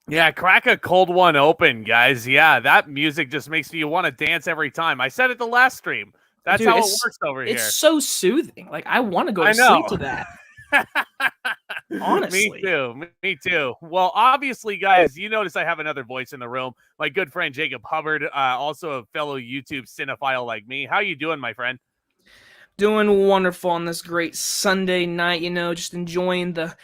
Yeah, crack a cold one open, guys. Yeah, that music just makes you want to dance every time. I said it the last stream. That's Dude, how it works over it's here. so soothing. Like I want to go to I sleep know. to that. Me Honestly. too. Me too. Well, obviously, guys, you notice I have another voice in the room. My good friend Jacob Hubbard, also a fellow YouTube cinephile like me. How you doing, my friend? Doing wonderful on this great Sunday night, just enjoying the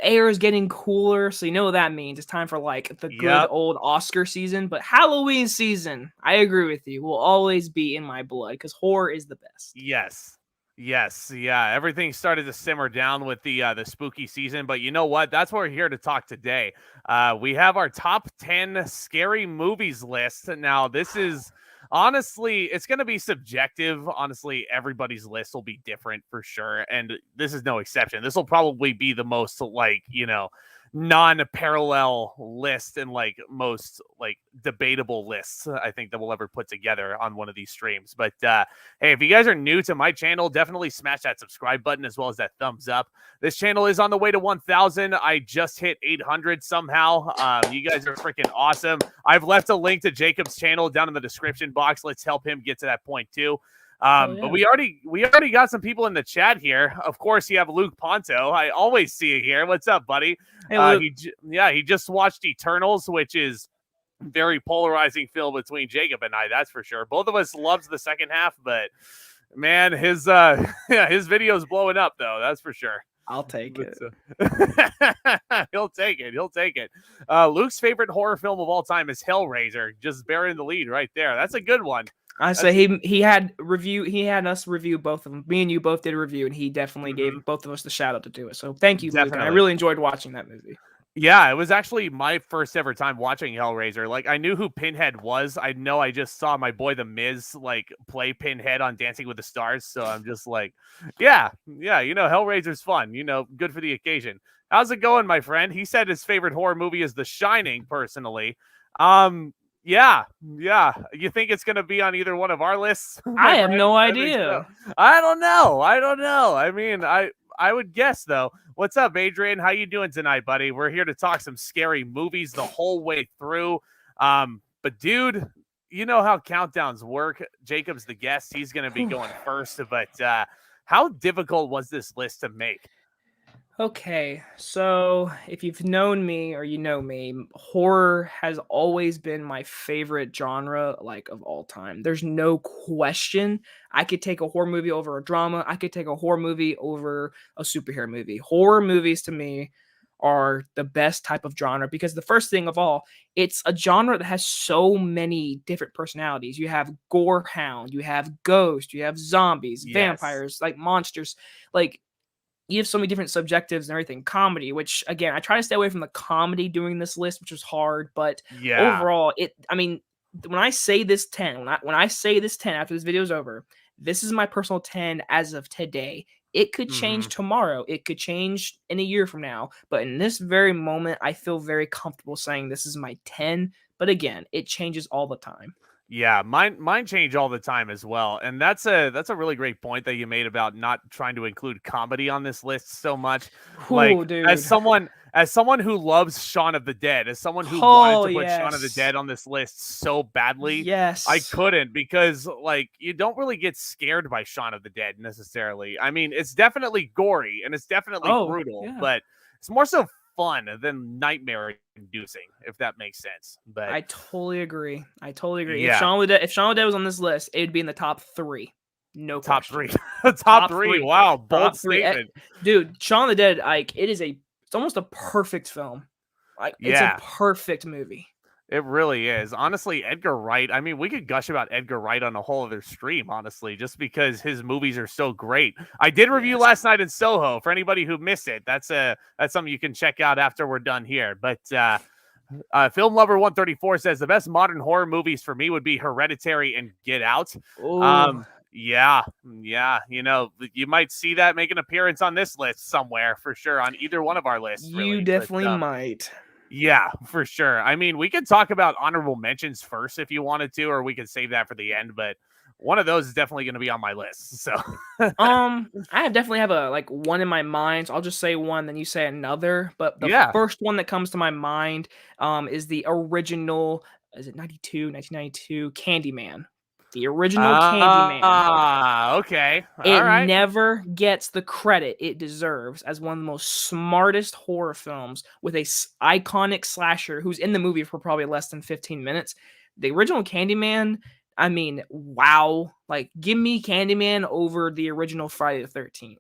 air is getting cooler, so you know what that means. It's time for like the good Yep. old Oscar season, but Halloween season, I agree with you, will always be in my blood because horror is the best. Yes. Yes, yeah. Everything started to simmer down with the spooky season, but you know what? That's what we're here to talk today. We have our top 10 scary movies list. Now, this is honestly, it's going to be subjective. Honestly, everybody's list will be different for sure, and this is no exception. This will probably be the most non-parallel list and like most like debatable lists I think that we'll ever put together on one of these streams. But hey, if you guys are new to my channel, definitely smash that subscribe button as well as that thumbs up. This channel is on the way to 1,000. I just hit 800 somehow. You guys are freaking awesome. I've left a link to Jacob's channel down in the description box. Let's help him get to that point too. Yeah. But we already got some people in the chat here. Of course, you have Luke Ponto. I always see you here. What's up, buddy? Hey, Luke. He just watched Eternals, which is very polarizing film between Jacob and I. That's for sure. Both of us loves the second half, but man, his his video's blowing up though. That's for sure. I'll take it. He'll take it. He'll take it. Luke's favorite horror film of all time is Hellraiser. Just bearing the lead right there. That's a good one. I say he had us review both of them. Me and you both did a review, and he definitely gave both of us the shout out to do it. So thank you, Luke. And I really enjoyed watching that movie. Yeah, it was actually my first ever time watching Hellraiser. Like, I knew who Pinhead was. I know I just saw my boy The Miz like play Pinhead on Dancing with the Stars. So I'm just like, yeah, Hellraiser's fun. Good for the occasion. How's it going, my friend? He said his favorite horror movie is The Shining. Personally, yeah. You think it's gonna be on either one of our lists? I have no idea. I don't know. I mean, I would guess though. What's up, Adrian? How you doing tonight, buddy? We're here to talk some scary movies the whole way through. But dude, you know how countdowns work. Jacob's the guest. He's going to be going first. But how difficult was this list to make? Okay, so if you've known me or you know me, horror has always been my favorite genre, like of all time. There's no question. I could take a horror movie over a drama. I could take a horror movie over a superhero movie. Horror movies to me are the best type of genre because the first thing of all, it's a genre that has so many different personalities. You have gore hound, you have ghost, you have zombies, vampires, like monsters, like you have so many different subjectives and everything. Comedy, which again, I try to stay away from the comedy doing this list, which was hard, but overall, when I say this 10, when I say this 10 after this video is over, this is my personal 10 as of today. It could change tomorrow. It could change in a year from now. But in this very moment, I feel very comfortable saying this is my 10. But again, it changes all the time. Yeah, mine change all the time as well. And that's a really great point that you made about not trying to include comedy on this list so much. Ooh, dude. As someone who loves Shaun of the Dead, as someone who wanted to put Shaun of the Dead on this list so badly, I couldn't because like you don't really get scared by Shaun of the Dead necessarily. I mean, it's definitely gory and it's definitely brutal, but it's more so fun than nightmare inducing, if that makes sense. But I totally agree. Yeah. If Shaun of the Dead was on this list, it would be in the top 3. No top question. 3. top 3. Wow, bold statement. Dude, Shaun of the Dead, like it's almost a perfect film. Like it's a perfect movie. It really is. Honestly, Edgar Wright, I mean, we could gush about Edgar Wright on a whole other stream, honestly, just because his movies are so great. I did review Last Night in Soho. For anybody who missed it, that's something you can check out after we're done here. But Film Lover 134 says the best modern horror movies for me would be Hereditary and Get Out. Yeah. You might see that make an appearance on this list somewhere for sure, on either one of our lists. You definitely might. Yeah, for sure. I mean, we could talk about honorable mentions first if you wanted to, or we could save that for the end. But one of those is definitely going to be on my list. So, I definitely have a like one in my mind. So I'll just say one, then you say another. But the yeah. first one that comes to my mind, is the original. Is it 1992? Candyman. The original Candyman. Okay. All It right. never gets the credit it deserves as one of the most smartest horror films with a iconic slasher who's in the movie for probably less than 15 minutes. The original Candyman, I mean, wow. Like, give me Candyman over the original Friday the 13th.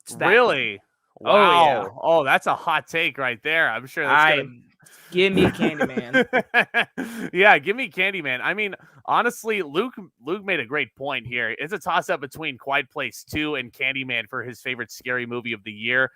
It's that good. Really? Oh, yeah. Wow. Oh, that's a hot take right there. I'm sure that's I going to give me Candyman. yeah, give me Candyman. I mean, honestly, Luke made a great point here. It's a toss up between Quiet Place 2 and Candyman for his favorite scary movie of the year.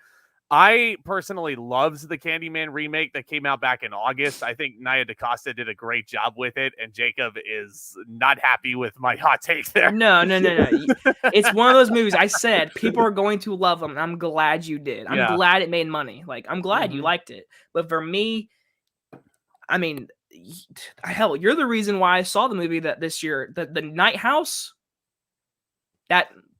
I personally loves the Candyman remake that came out back in August. I think Nia DaCosta did a great job with it, and Jacob is not happy with my hot take there. No. It's one of those movies I said people are going to love them. And I'm glad you did. I'm glad it made money. Like, I'm glad you liked it. But for me, I mean, hell, you're the reason why I saw the movie that this year, the Lighthouse.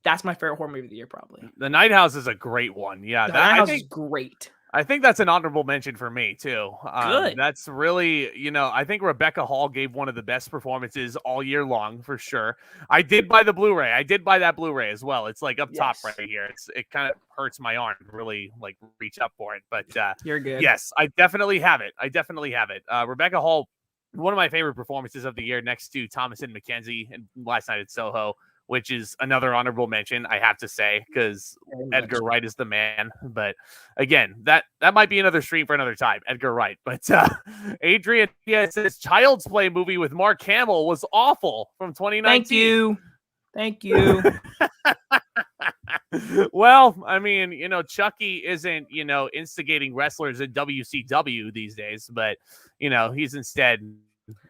That's my favorite horror movie of the year, probably. The Lighthouse is a great one. Yeah, The Lighthouse is great. I think that's an honorable mention for me too. Good. That's really, I think Rebecca Hall gave one of the best performances all year long for sure. I did buy the Blu-ray. I did buy that Blu-ray as well. It's like up top right here. It kind of hurts my arm to really like reach up for it, but you're good. Yes, I definitely have it. Rebecca Hall, one of my favorite performances of the year, next to Thomasin McKenzie in Last Night at Soho, which is another honorable mention, I have to say, because Edgar Wright is the man. But again, that might be another stream for another time, Edgar Wright. But Adrian says Child's Play movie with Mark Hamill was awful from 2019. Thank you. Well, I mean, Chucky isn't, instigating wrestlers in WCW these days, but, he's instead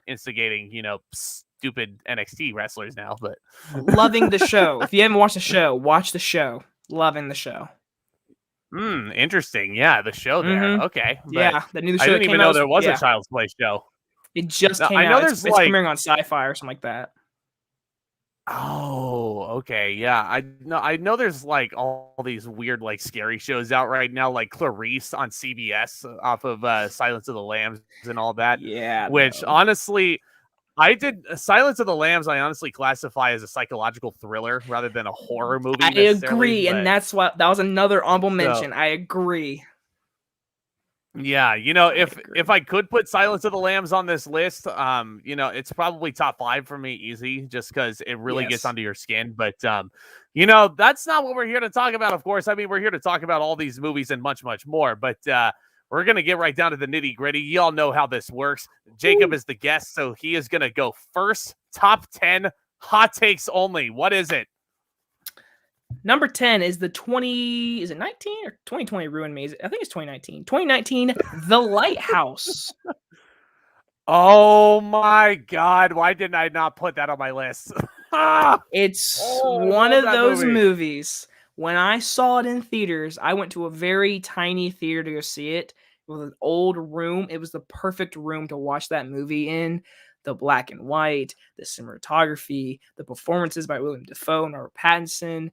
instigating, stupid NXT wrestlers now, but loving the show. If you haven't watched the show, watch the show. Loving the show. Interesting. Yeah, the show there. Okay. Yeah, the new show. I didn't even know there was a Child's Play show. It just came out. I know it's premiering on Sci-Fi or something like that. Oh, okay. Yeah. I know there's like all these weird, like scary shows out right now, like Clarice on CBS off of Silence of the Lambs and all that. Yeah. Which honestly, I did Silence of the Lambs. I honestly classify as a psychological thriller rather than a horror movie. I agree, and that was another honorable mention. I agree. Yeah, if I could put Silence of the Lambs on this list, it's probably top 5 for me, easy, just because it really gets under your skin. But that's not what we're here to talk about. Of course, I mean, we're here to talk about all these movies and much, much more. But we're going to get right down to the nitty gritty. You all know how this works. Jacob is the guest, so he is going to go first. Top 10 hot takes only. What is it? Number 10 is the 19 or 2020 ruined me? I think it's 2019. 2019, The Lighthouse. Oh my God. Why didn't I not put that on my list? It's one of those movies. When I saw it in theaters, I went to a very tiny theater to go see it. It was an old room. It was the perfect room to watch that movie in. The black and white, the cinematography, the performances by William Dafoe and Robert Pattinson.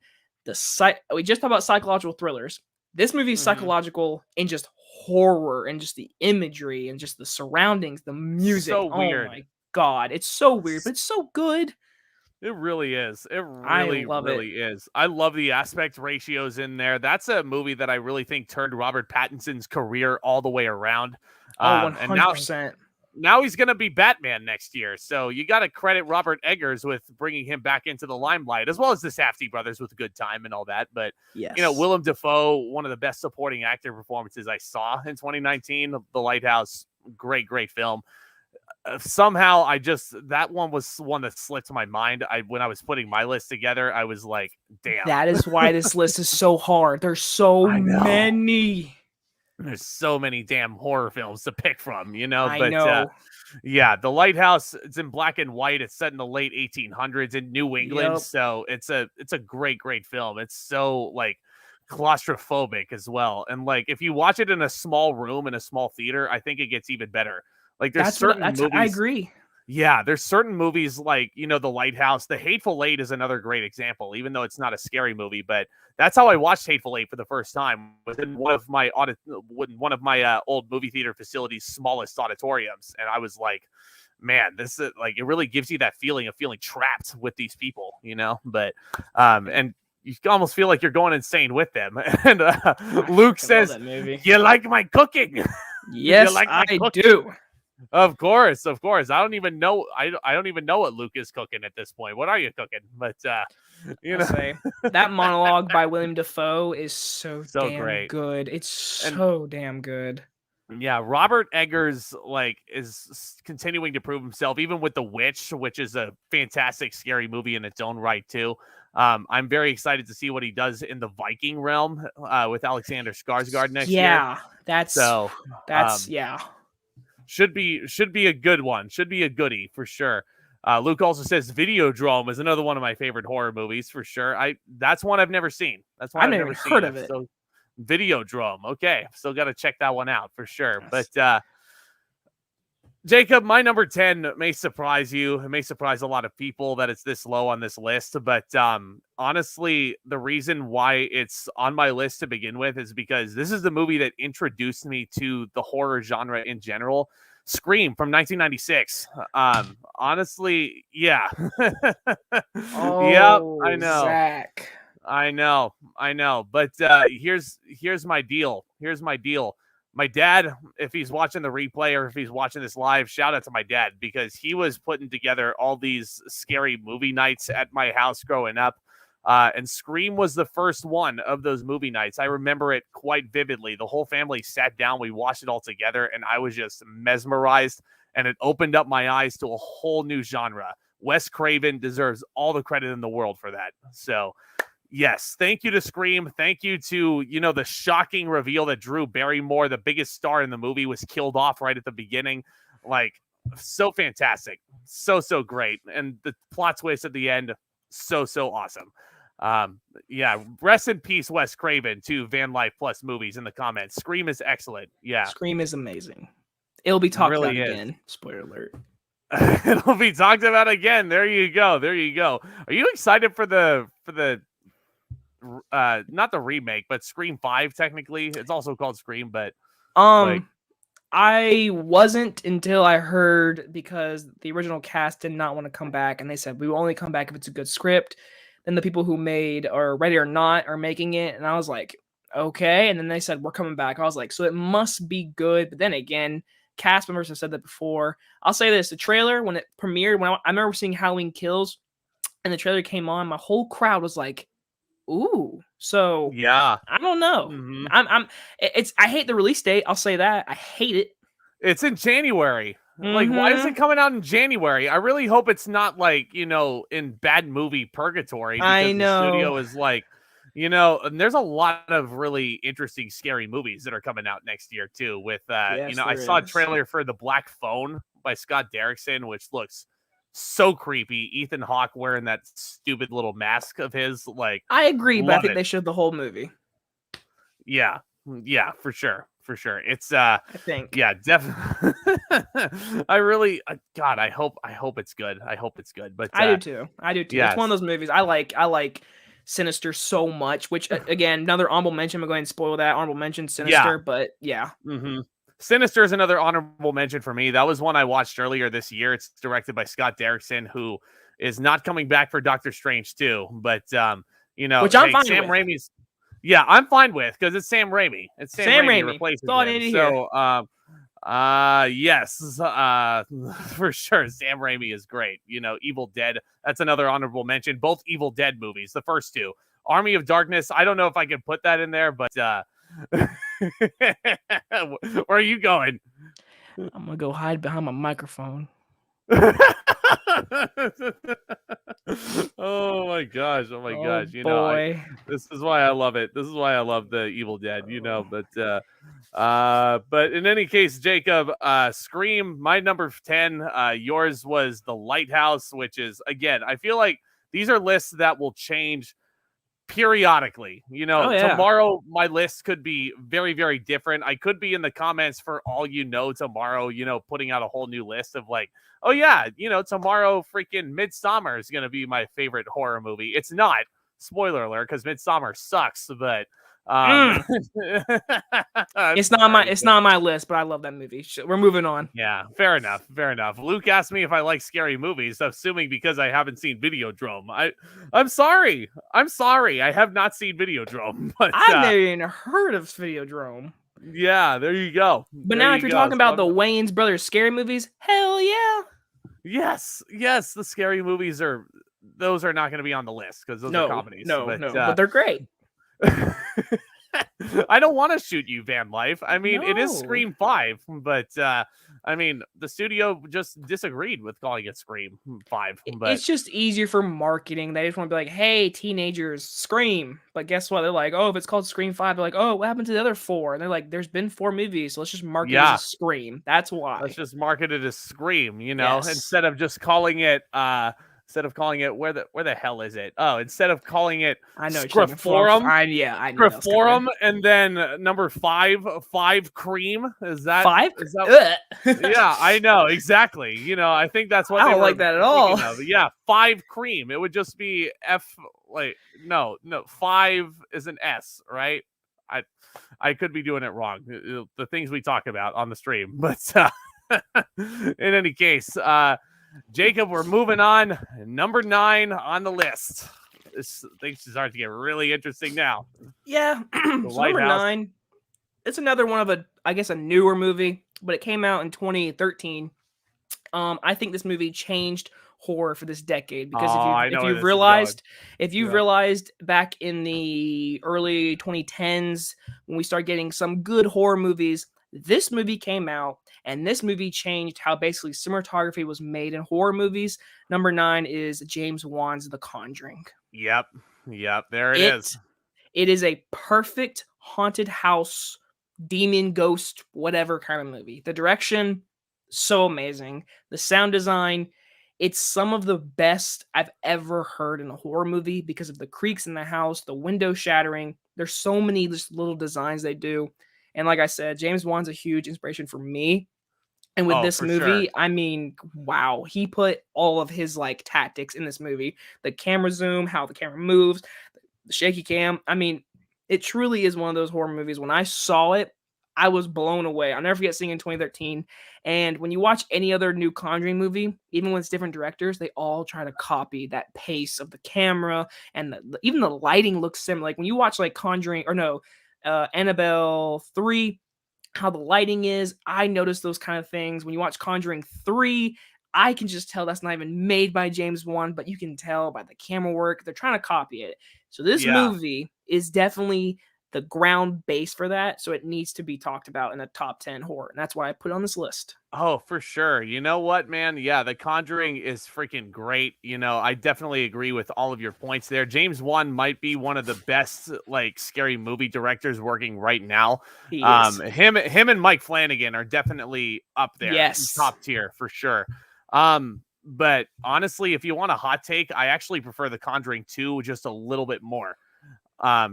We just talked about psychological thrillers. This movie is psychological and just horror and just the imagery and just the surroundings, the music. So weird. Oh my God. It's so weird, but it's so good. It really is. It really is. I love the aspect ratios in there. That's a movie that I really think turned Robert Pattinson's career all the way around. 100%. And now he's going to be Batman next year. So you got to credit Robert Eggers with bringing him back into the limelight, as well as the Safdie brothers with Good Time and all that. But, Willem Dafoe, one of the best supporting actor performances I saw in 2019. The Lighthouse, great film. Somehow that one was one that slipped my mind. When I was putting my list together, I was like, damn. That is why this list is so hard. There's so many. There's so many damn horror films to pick from, I know. The Lighthouse, it's in black and white. It's set in the late 1800s in New England. So it's a great film. It's so like claustrophobic as well. And like, if you watch it in a small room in a small theater, I think it gets even better. Like there's certain movies. I agree. Yeah, there's certain movies like, The Lighthouse. The Hateful Eight is another great example, even though it's not a scary movie. But that's how I watched Hateful Eight for the first time, was in one of my old movie theater facilities' smallest auditoriums, and I was like, man, this is like, it really gives you that feeling of feeling trapped with these people, But and you almost feel like you're going insane with them. And Luke says, "You like my cooking?" Yes, like I do. Of course. I don't even know. I don't even know what Luke is cooking at this point. What are you cooking? But say that monologue by William Dafoe is so damn great. good. It's so damn good. Yeah, Robert Eggers is continuing to prove himself, even with The Witch, which is a fantastic scary movie in its own right too. I'm very excited to see what he does in the Viking realm with Alexander Skarsgård next year. Yeah, that's yeah. Should be a good one. Should be a goodie for sure. Luke also says Videodrome is another one of my favorite horror movies for sure. That's one I've never seen. That's one I've never heard of it. So, Videodrome. Okay, still got to check that one out for sure. Yes. But Jacob, my number 10 may surprise you. It may surprise a lot of people that it's this low on this list. But honestly, the reason why it's on my list to begin with is because this is the movie that introduced me to the horror genre in general. Scream from 1996. Honestly, yeah. Yep, I know. Zack. I know. But here's my deal. My dad, if he's watching the replay or if he's watching this live, shout out to my dad, because he was putting together all these scary movie nights at my house growing up. And Scream was the first one of those movie nights. I remember it quite vividly. The whole family sat down, we watched it all together, and I was just mesmerized, and it opened up my eyes to a whole new genre. Wes Craven deserves all the credit in the world for that. So, yes, thank you to Scream. Thank you to, the shocking reveal that Drew Barrymore, the biggest star in the movie, was killed off right at the beginning. Like, so fantastic. So great. And the plot twist at the end, so awesome. Yeah, rest in peace, Wes Craven, to Van Life Plus movies in the comments. Scream is excellent. Yeah. Scream is amazing. It'll be talked about again. Spoiler alert. It'll be talked about again. There you go. Are you excited for the not the remake, but Scream 5? Technically, it's also called Scream, but I wasn't until I heard, because the original cast did not want to come back, and they said we will only come back if it's a good script. Then the people who made or Ready or Not are making it, and I was like, okay. And then they said we're coming back. I was like, so it must be good. But then again, cast members have said that before. I'll say this: the trailer, when it premiered, I remember seeing Halloween Kills, and the trailer came on, my whole crowd was like, ooh. So yeah, I don't know. Mm-hmm. I hate the release date. I'll say that. I hate it. It's in January. Mm-hmm. Like, why is it coming out in January? I really hope it's not like, in bad movie purgatory. Because I know. The studio is like, and there's a lot of really interesting, scary movies that are coming out next year too. With, I saw a trailer for The Black Phone by Scott Derrickson, which looks so creepy. Ethan Hawke wearing that stupid little mask of his. Like, I agree, but I think they showed the whole movie. Yeah, for sure. It's I think, yeah, definitely. I really, God, I hope it's good. But I do too. Yes. It's one of those movies I like Sinister so much, which again, another honorable mention. I'm going to spoil that honorable mention, Sinister. But yeah. Mm-hmm. Sinister is another honorable mention for me. That was one I watched earlier this year. It's directed by Scott Derrickson, who is not coming back for Doctor Strange 2. But which I'm fine Sam with. Raimi's. Yeah, I'm fine with, because it's Sam Raimi. It's Sam Raimi replaces him. So, yes, for sure, Sam Raimi is great. Evil Dead. That's another honorable mention. Both Evil Dead movies, the first two. Army of Darkness. I don't know if I can put that in there, but where are you going? I'm gonna go hide behind my microphone. Oh my gosh. Boy. This is why I love it. This is why I love the Evil Dead, but in any case, Jacob, Scream, my number 10, yours was The Lighthouse, which is, again, I feel like these are lists that will change periodically. Oh yeah. Tomorrow my list could be very, very different. I could be in the comments for all tomorrow, putting out a whole new list of like, oh yeah, tomorrow freaking Midsummer is gonna be my favorite horror movie. It's not. Spoiler alert, because Midsummer sucks, but it's not on my list, but I love that movie. We're moving on. Yeah, fair enough. Luke asked me if I like scary movies, assuming because I haven't seen Videodrome. I'm sorry. I have not seen Videodrome. But I've never even heard of Videodrome. Yeah, there you go. But now if you're talking about the Wayans brothers scary movies, hell yeah. Yes, the scary movies are not going to be on the list because those are comedies. But they're great. I don't want to shoot you, Van Life. I mean, it is Scream 5, but I mean, the studio just disagreed with calling it Scream 5. But it's just easier for marketing. They just want to be like, hey, teenagers, Scream. But guess what? They're like, oh, if it's called Scream 5, they're like, oh, what happened to the other 4? And they're like, there's been 4 movies, so let's just market it as a Scream. That's why. Let's just market it as Scream, instead of just calling it where the hell is it? Oh, instead of calling it Scriptorum. I know. Scriptorum, and then number 5 Cream. Is that 5? Yeah, I know exactly. I think that's what I don't like that at all. Yeah, 5 Cream. It would just be no, 5 is an S, right? I could be doing it wrong. The things we talk about on the stream, but in any case, Jacob, we're moving on. Number 9 on the list. Things start to get really interesting now. Yeah, so number 9. It's another one of a newer movie, but it came out in 2013. I think this movie changed horror for this decade because if you've realized back in the early 2010s when we started getting some good horror movies, this movie came out and this movie changed how basically cinematography was made in horror movies. Number 9 is James Wan's The Conjuring. Yep, there it is. It is a perfect haunted house, demon, ghost, whatever kind of movie. The direction, so amazing. The sound design, it's some of the best I've ever heard in a horror movie because of the creaks in the house, the window shattering. There's so many just little designs they do. And like I said, James Wan's a huge inspiration for me. And with this movie, sure. I mean, wow, he put all of his tactics in this movie. The camera zoom, how the camera moves, the shaky cam. I mean, it truly is one of those horror movies. When I saw it, I was blown away. I'll never forget seeing it in 2013. And when you watch any other new Conjuring movie, even when it's different directors, they all try to copy that pace of the camera. And even the lighting looks similar. Like when you watch Annabelle 3, how the lighting is, I noticed those kind of things. When you watch Conjuring 3, I can just tell that's not even made by James Wan, but you can tell by the camera work, they're trying to copy it. So this movie is definitely the ground base for that, so it needs to be talked about in a top 10 horror, and that's why I put it on this list. Oh, for sure. You know what, man? Yeah, The Conjuring is freaking great. I definitely agree with all of your points there. James Wan might be one of the best scary movie directors working right now. He is. Him and Mike Flanagan are definitely up there. Yes. Top tier for sure. But honestly, if you want a hot take, I actually prefer The Conjuring 2 just a little bit more.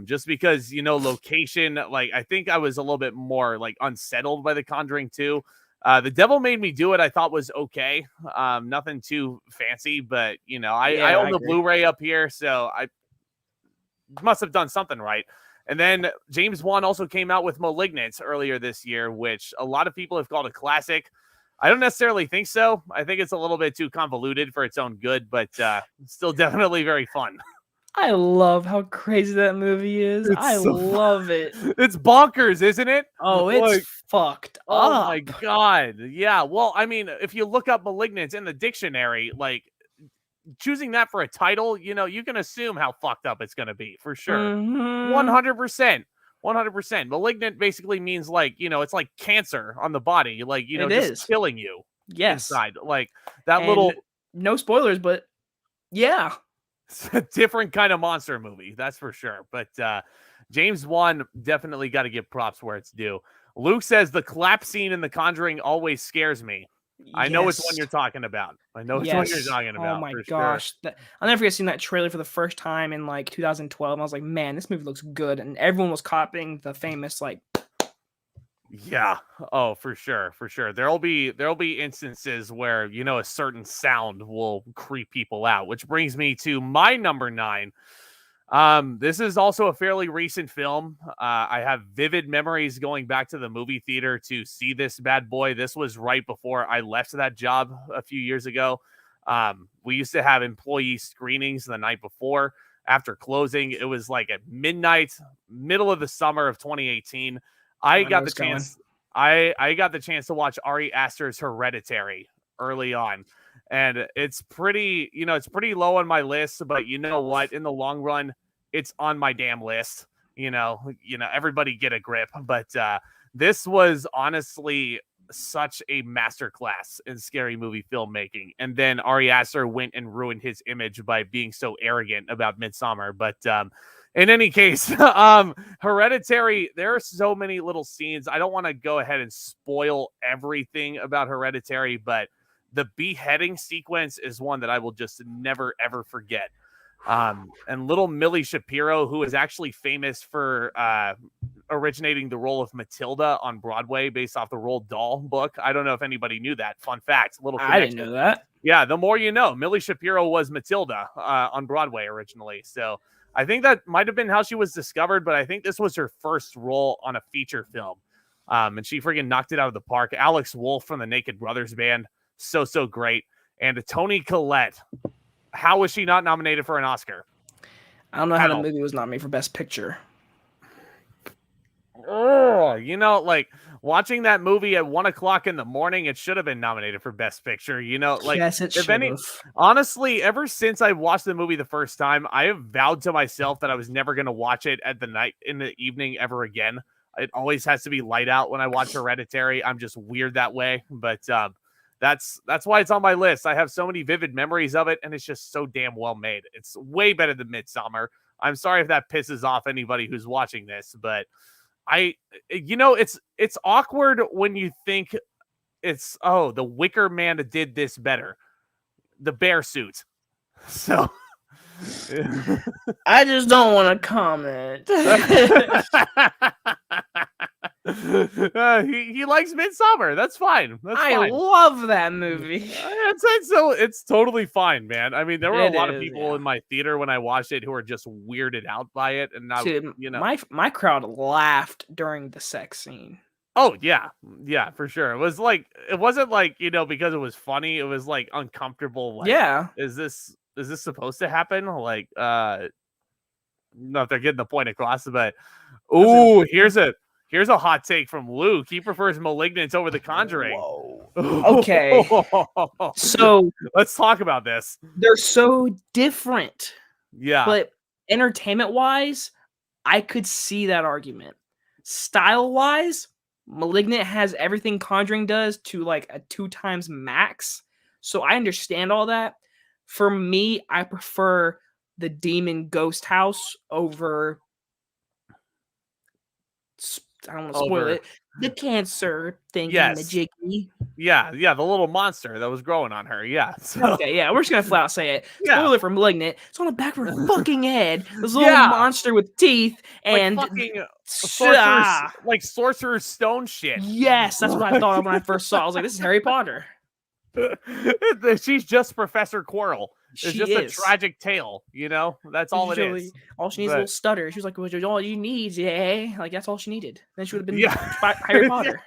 Just because, location, I think I was a little bit more unsettled by The Conjuring 2. The Devil Made Me Do It, I thought was okay. Nothing too fancy, but I own the Blu-ray up here, so I must have done something right. And then James Wan also came out with Malignant earlier this year, which a lot of people have called a classic. I don't necessarily think so. I think it's a little bit too convoluted for its own good, but still definitely very fun. I love how crazy that movie is. I love it. It's bonkers, isn't it? Oh, it's fucked up. Oh my God. Yeah. Well, I mean, if you look up Malignant in the dictionary, choosing that for a title, you can assume how fucked up it's going to be for sure. 100%. 100%. Malignant basically means it's like cancer on the body. It just is killing you. Yes. Inside. That little. No spoilers, but yeah. It's a different kind of monster movie, that's for sure. But James Wan definitely got to give props where it's due. Luke says the clap scene in The Conjuring always scares me. I know which one Yes. you're talking about. I know which one you're Yes. talking Oh about my for sure. gosh. I'll never forget seeing that trailer for the first time in like 2012. And I was like, man, this movie looks good. And everyone was copying the famous like Yeah. Oh, for sure, for sure. There'll be instances where, a certain sound will creep people out, which brings me to my number 9. This is also a fairly recent film. I have vivid memories going back to the movie theater to see this bad boy. This was right before I left that job a few years ago. We used to have employee screenings the night before. After closing, it was like at midnight, middle of the summer of 2018. I I know got the it's going. chance. I got the chance to watch Ari Aster's Hereditary early on, and it's pretty low on my list. But you know what? In the long run, it's on my damn list. Everybody get a grip. But this was honestly such a masterclass in scary movie filmmaking. And then Ari Aster went and ruined his image by being so arrogant about Midsommar. But in any case, Hereditary, there are so many little scenes. I don't want to go ahead and spoil everything about Hereditary, but the beheading sequence is one that I will just never, ever forget. And little Millie Shapiro, who is actually famous for originating the role of Matilda on Broadway based off the Roald Dahl book. I don't know if anybody knew that. Fun fact, little I didn't connection. know that. Yeah, the more you know. Millie Shapiro was Matilda on Broadway originally. So I think that might have been how she was discovered, but I think this was her first role on a feature film. And she freaking knocked it out of the park. Alex Wolff from the Naked Brothers Band, so great. And Toni Collette, how was she not nominated for an Oscar? I don't know how the movie was nominated for Best Picture. Oh, like watching that movie at 1:00 in the morning, it should have been nominated for Best Picture. Yes, it should have. Honestly, ever since I watched the movie the first time, I have vowed to myself that I was never going to watch it at the night in the evening ever again. It always has to be light out when I watch Hereditary. I'm just weird that way, but that's why it's on my list. I have so many vivid memories of it, and it's just so damn well made. It's way better than Midsommar. I'm sorry if that pisses off anybody who's watching this, but it's awkward when you think the Wicker Man did this better, the bear suit. So I just don't want to comment. He likes Midsommar. That's fine. I love that movie. It's totally fine, man. I mean, there were a lot of people yeah. in my theater when I watched it who were just weirded out by it, and now Dude, my crowd laughed during the sex scene. Oh yeah, for sure. It wasn't like because it was funny. It was like uncomfortable. Like, yeah, is this supposed to happen? Like, not if they're getting the point across, but here's a hot take from Luke. He prefers Malignant over The Conjuring. Whoa. Okay. So let's talk about this. They're so different. Yeah. But entertainment-wise, I could see that argument. Style-wise, Malignant has everything Conjuring does to like a 2 times max. So I understand all that. For me, I prefer the Demon Ghost House over, I don't want to spoil it, the cancer thing. Yes. The jiggy. Yeah, the little monster that was growing on her. Yeah. So. Okay, yeah, we're just gonna flat out say it. Spoiler for Malignant. It's on the back of her fucking head. This little monster with teeth and like fucking sorcerer's stone shit. Yes, that's what I thought of when I first saw it. I was like, this is Harry Potter. She's just Professor Quirrell. It's just a tragic tale, That's all it is. All she needs is a little stutter. She was like, well, all you need, yeah. Like, that's all she needed. Then she would have been Harry Potter.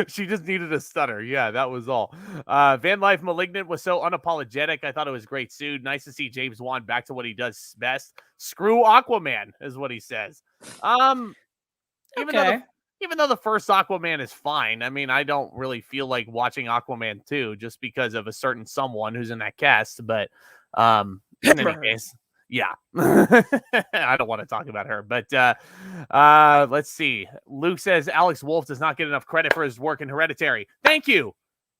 She just needed a stutter. Yeah, that was all. Van Life Malignant was so unapologetic. I thought it was great suit. Nice to see James Wan back to what he does best. Screw Aquaman is what he says. Even though the first Aquaman is fine, I mean, I don't really feel like watching Aquaman 2 just because of a certain someone who's in that cast. But in any case, yeah, I don't want to talk about her. But let's see. Luke says Alex Wolff does not get enough credit for his work in Hereditary. Thank you.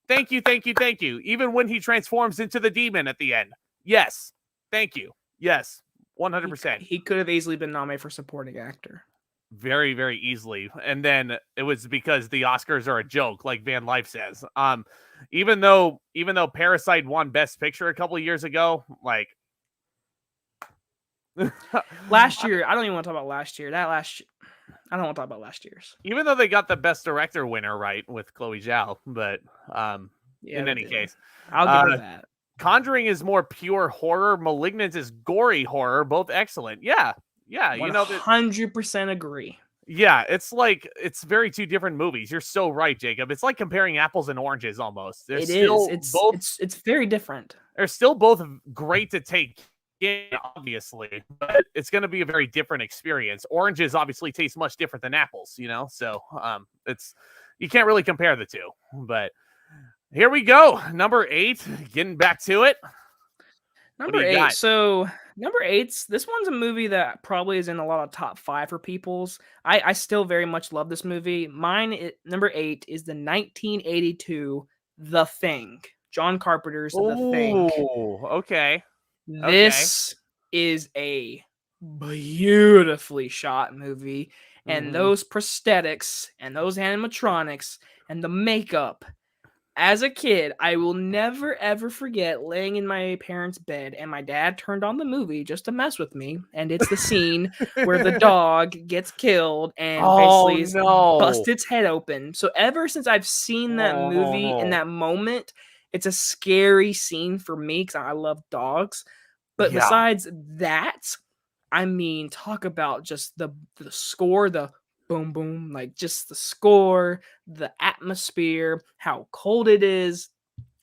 Even when he transforms into the demon at the end. Yes. Thank you. Yes. 100%. He could have easily been nominated for supporting actor. very, very easily. And then it was because the Oscars are a joke, like Van Life says. Even though Parasite won Best Picture a couple of years ago, like Last year, I don't even want to talk about last year. I don't want to talk about last year's. even though they got the Best Director winner right with Chloe Zhao, but Yeah, in they any did. case, I'll give her that. Conjuring is more pure horror. Malignant is gory horror. Both excellent. Yeah, you know that. 100% agree. Yeah, it's very two different movies. You're so right, Jacob. It's like comparing apples and oranges almost. They're It is. still both It's very different. they're still both great to take in, obviously, but it's going to be a very different experience. Oranges obviously taste much different than apples, so it's you can't really compare the two. But here we go, number 8, getting back to it. Number 8. So number 8's this one's a movie that probably is in a lot of top 5 for people's. I still very much love this movie. Number 8 is the 1982 The Thing. John Carpenter's The Thing. Oh, okay. This is a beautifully shot movie, and those prosthetics and those animatronics and the makeup. As a kid, I will never ever forget laying in my parents' bed and my dad turned on the movie just to mess with me, and it's the scene where the dog gets killed and basically busts its head open. So ever since I've seen that movie in that moment, it's a scary scene for me because I love dogs. But besides that, I mean, talk about just the score, the boom, boom, like just the score, the atmosphere, how cold it is.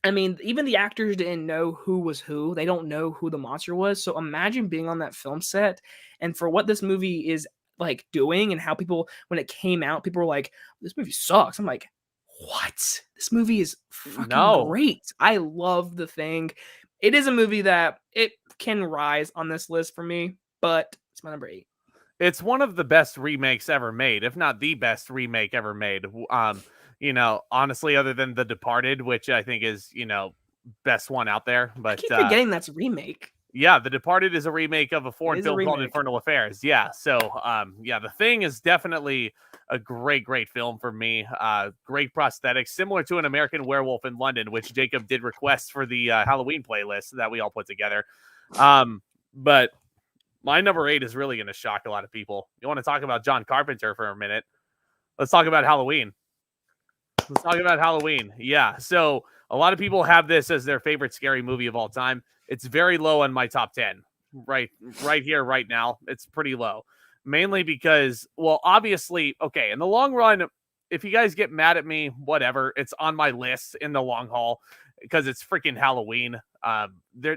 I mean, even the actors didn't know who was who. They don't know who the monster was. So imagine being on that film set and for what this movie is like doing and how people, when it came out, people were like, this movie sucks. I'm like, what? This movie is fucking great. I love The Thing. It is a movie that it can rise on this list for me, but it's my number 8. It's one of the best remakes ever made, if not the best remake ever made. Honestly, other than The Departed, which I think is, best one out there. But I keep forgetting that's a remake. Yeah, The Departed is a remake of a foreign film called Infernal Affairs. Yeah, so The Thing is definitely a great, great film for me. Great prosthetics, similar to An American Werewolf in London, which Jacob did request for the Halloween playlist that we all put together. But my number 8 is really going to shock a lot of people. You want to talk about John Carpenter for a minute? Let's talk about Halloween. Yeah, so a lot of people have this as their favorite scary movie of all time. It's very low on my top 10. Right here, right now. It's pretty low. Mainly because, well, obviously, okay, in the long run, if you guys get mad at me, whatever, it's on my list in the long haul because it's freaking Halloween.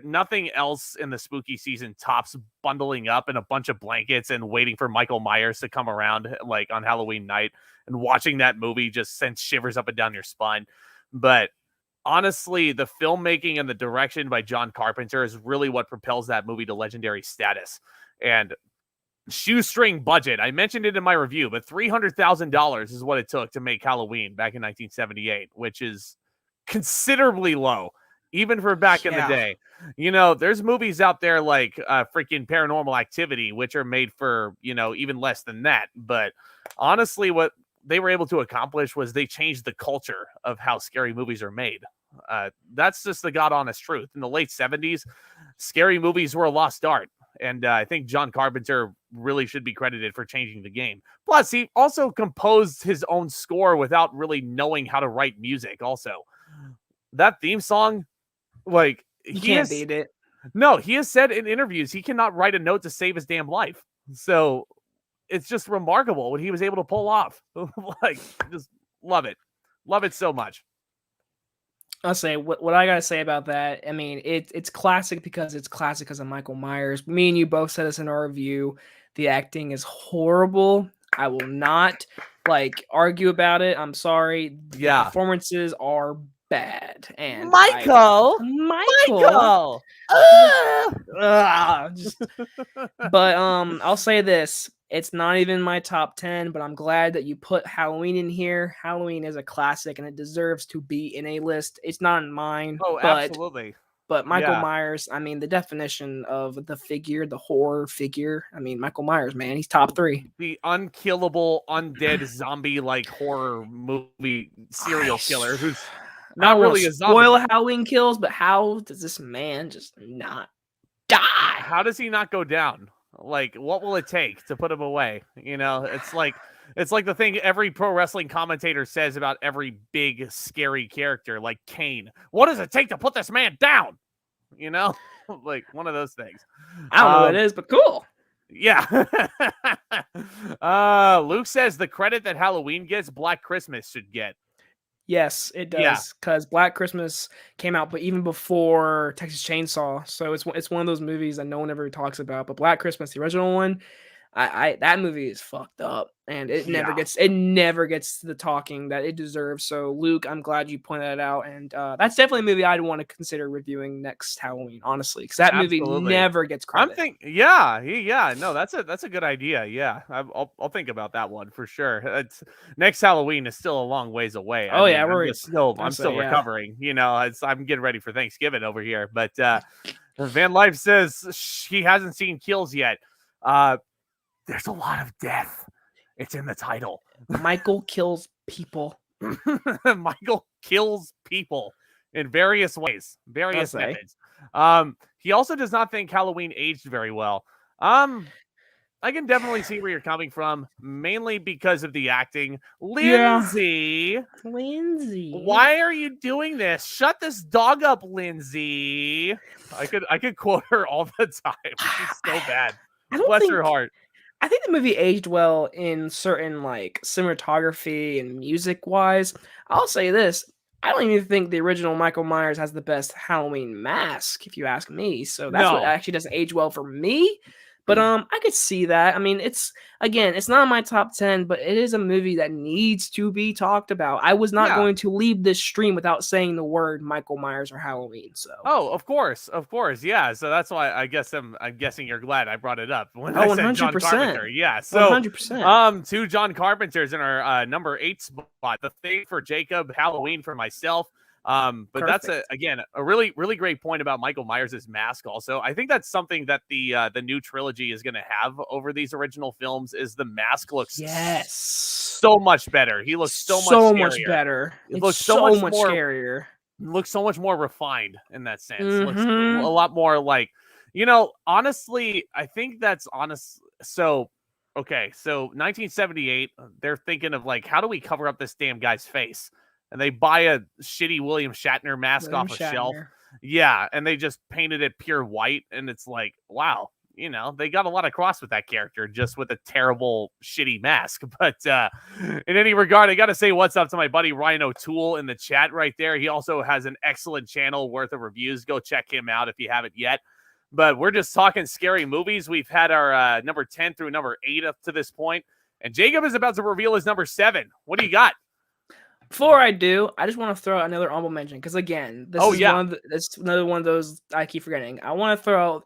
Nothing else in the spooky season tops bundling up in a bunch of blankets and waiting for Michael Myers to come around like on Halloween night and watching that movie just sends shivers up and down your spine. But honestly, the filmmaking and the direction by John Carpenter is really what propels that movie to legendary status. And shoestring budget, I mentioned it in my review, but $300,000 is what it took to make Halloween back in 1978, which is considerably low, even for back in the day. There's movies out there like freaking Paranormal Activity, which are made for, even less than that. But honestly, what they were able to accomplish was they changed the culture of how scary movies are made. That's just the God honest truth. In the late 70s, scary movies were a lost art. And I think John Carpenter really should be credited for changing the game. Plus, he also composed his own score without really knowing how to write music also. That theme song, like... You can't beat it. No, he has said in interviews he cannot write a note to save his damn life. So it's just remarkable what he was able to pull off. Like, just love it. Love it so much. I'll say what I gotta say about that. I mean, it's classic because it's classic because of Michael Myers. Me and you both said this in our review. The acting is horrible. I will not argue about it. I'm sorry. Yeah, the performances are bad. And Michael. But I'll say this. It's not even my top 10, but I'm glad that you put Halloween in here. Halloween is a classic, and it deserves to be in a list. It's not in mine. Oh, absolutely. But Michael Yeah. Myers, I mean, the definition of the figure, the horror figure. I mean, Michael Myers, man, he's top 3. The unkillable, undead zombie like horror movie serial killer who's I don't not want really to a zombie. spoil Halloween Kills, but how does this man just not die? How does he not go down? Like, what will it take to put him away? You know, it's like the thing every pro wrestling commentator says about every big scary character, like Kane. What does it take to put this man down? You know, like one of those things. I don't know what it is, but cool. Yeah. Luke says the credit that Halloween gets, Black Christmas should get. Yes, it does, because Black Christmas came out, but even before Texas Chainsaw, so it's one of those movies that no one ever talks about. But Black Christmas, the original one, I that movie is fucked up, and it never gets the talking that it deserves. So Luke, I'm glad you pointed that out, and that's definitely a movie I'd want to consider reviewing next Halloween, honestly, because that movie never gets credit. No, that's a good idea. Yeah, I'll think about that one for sure. It's next Halloween is still a long ways away. I'm still recovering. You know, I'm getting ready for Thanksgiving over here. But Van Life says he hasn't seen Kills yet. There's a lot of death. It's in the title. Michael kills people. Michael kills people in various ways, various methods. He also does not think Halloween aged very well. I can definitely see where you're coming from, mainly because of the acting. Lindsay, why are you doing this? Shut this dog up, Lindsay. I could quote her all the time. She's so bad. Bless her heart. I think the movie aged well in certain like cinematography and music wise. I'll say this. I don't even think the original Michael Myers has the best Halloween mask, if you ask me. So that's what actually doesn't age well for me. But I could see that. I mean, it's not in my top 10, but it is a movie that needs to be talked about. I was not going to leave this stream without saying the word Michael Myers or Halloween. So of course, yeah. So that's why I'm guessing you're glad I brought it up when I said 100%. John Carpenter. Yeah, so 100%. 2 John Carpenters in our number 8 spot. The Thing for Jacob, Halloween for myself. But Perfect. That's a really, really great point about Michael Myers' mask. Also, I think that's something that the new trilogy is going to have over these original films. Is the mask looks so much better. He looks so much better. It looks so much scarier. Looks so much more refined in that sense. Looks a lot more like, you know. Honestly, I think that's honest. So 1978, they're thinking of like, how do we cover up this damn guy's face? And they buy a shitty William Shatner mask off a shelf. Yeah, and they just painted it pure white. And it's like, wow, you know, they got a lot across with that character just with a terrible, shitty mask. But in any regard, I got to say what's up to my buddy Ryan O'Toole in the chat right there. He also has an excellent channel worth of reviews. Go check him out if you haven't yet. But we're just talking scary movies. We've had our number 10 through number 8 up to this point. And Jacob is about to reveal his number 7. What do you got? Before I do, I just want to throw out another honorable mention because again, this is another one of those I keep forgetting. I want to throw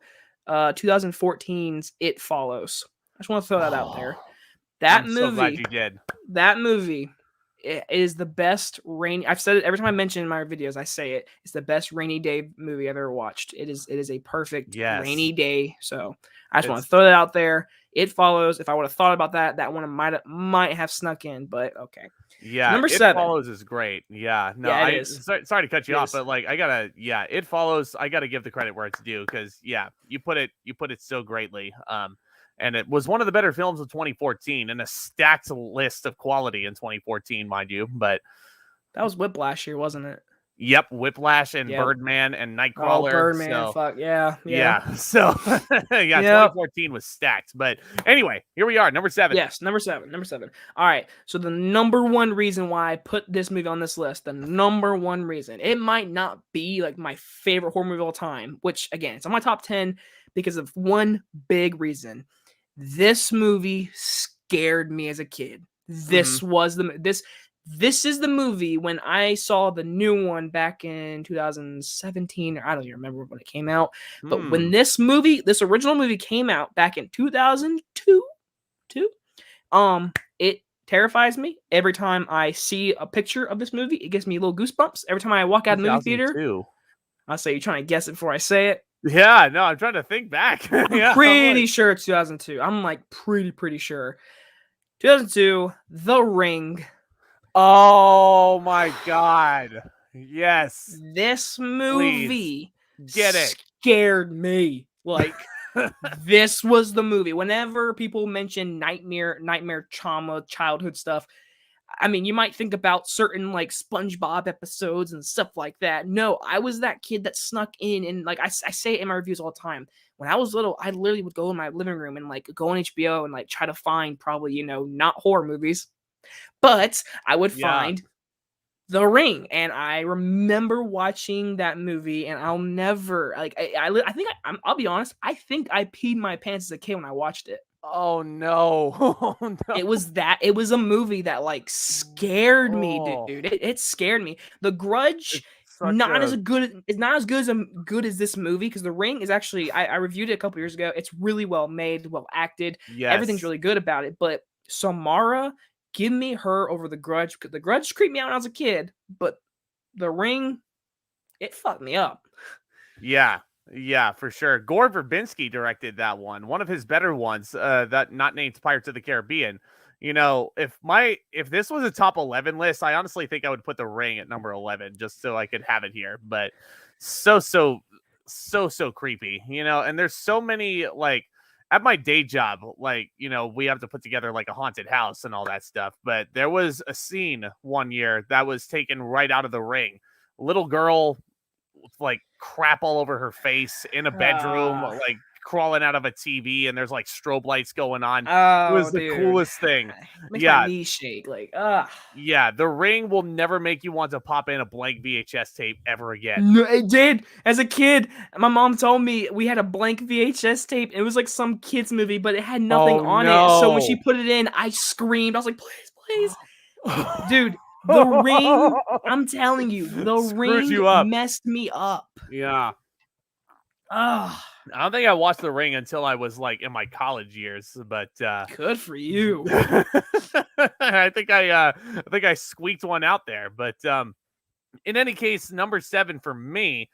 out 2014's It Follows. I just want to throw that out there. I'm so glad you did. That movie is the best rainy. I've said it every time I mention in my videos. I say it. It's the best rainy day movie I've ever watched. It is a perfect rainy day. So I just want to throw that out there. It Follows. If I would have thought about that one might have snuck in, but okay. Yeah, number 7. It Follows is great. Yeah, no, sorry to cut you off, but like It Follows. I gotta give the credit where it's due because you put it so greatly. And it was one of the better films of 2014 and a stacked list of quality in 2014, mind you. But that was Whiplash year, wasn't it? Yep, Whiplash and Birdman and Nightcrawler. Birdman, fuck yeah. So 2014 was stacked. But anyway, here we are, number 7. Yes, number 7. All right, so the number one reason why I put this movie on this list, the number one reason, it might not be like my favorite horror movie of all time, which again, it's on my top 10 because of one big reason. This movie scared me as a kid. This is the movie when I saw the new one back in 2017, or I don't even remember when it came out. But when this original movie came out back in 2002, it terrifies me. Every time I see a picture of this movie, it gives me little goosebumps. Every time I walk out of the movie theater. I'll say, you trying to guess it before I say it? Yeah, no, I'm trying to think back. Yeah, Pretty sure it's 2002. I'm like pretty sure. 2002, The Ring. oh my god. Yes. This Please. movie Get it. scared me. Like, this was the movie. Whenever people mention nightmare trauma, childhood stuff, I mean, you might think about certain like SpongeBob episodes and stuff like that. No, I was that kid that snuck in, and like I say it in my reviews all the time. When I was little, I literally would go in my living room and like go on HBO and like try to find probably, not horror movies, but I would find The Ring. And I remember watching that movie, and I'll never like I think I'll be honest, I think I peed my pants as a kid when I watched it. Oh no. Oh no. It was a movie that like scared me, Oh, dude. It scared me. The Grudge, it's such a it's not as good as this movie, because The Ring is actually, I reviewed it a couple years ago. It's really well made, well acted. Everything's yes. really good about it. But Samara, give me her over The Grudge, because The Grudge creeped me out when I was a kid, but The Ring, it fucked me up. Yeah. Yeah, for sure. Gore Verbinski directed that one of his better ones, that not named Pirates of the Caribbean. If this was a top 11 list, I honestly think I would put The Ring at number 11 just so I could have it here. But so creepy, and there's so many, like, at my day job, like, we have to put together like a haunted house and all that stuff. But there was a scene one year that was taken right out of The Ring. Little girl, like, crap all over her face in a bedroom, like crawling out of a TV, and there's like strobe lights going on. It was the coolest thing. Makes my knees shake. Like, yeah, The Ring will never make you want to pop in a blank VHS tape ever again. No, it did. As a kid, my mom told me we had a blank VHS tape. It was like some kids movie, but it had nothing on it. So when she put it in, I screamed. I was like, please, dude. The Ring, I'm telling you, The Ring messed me up. Yeah. I don't think I watched The Ring until I was like in my college years, but good for you. I think I squeaked one out there. But in any case, number 7 for me,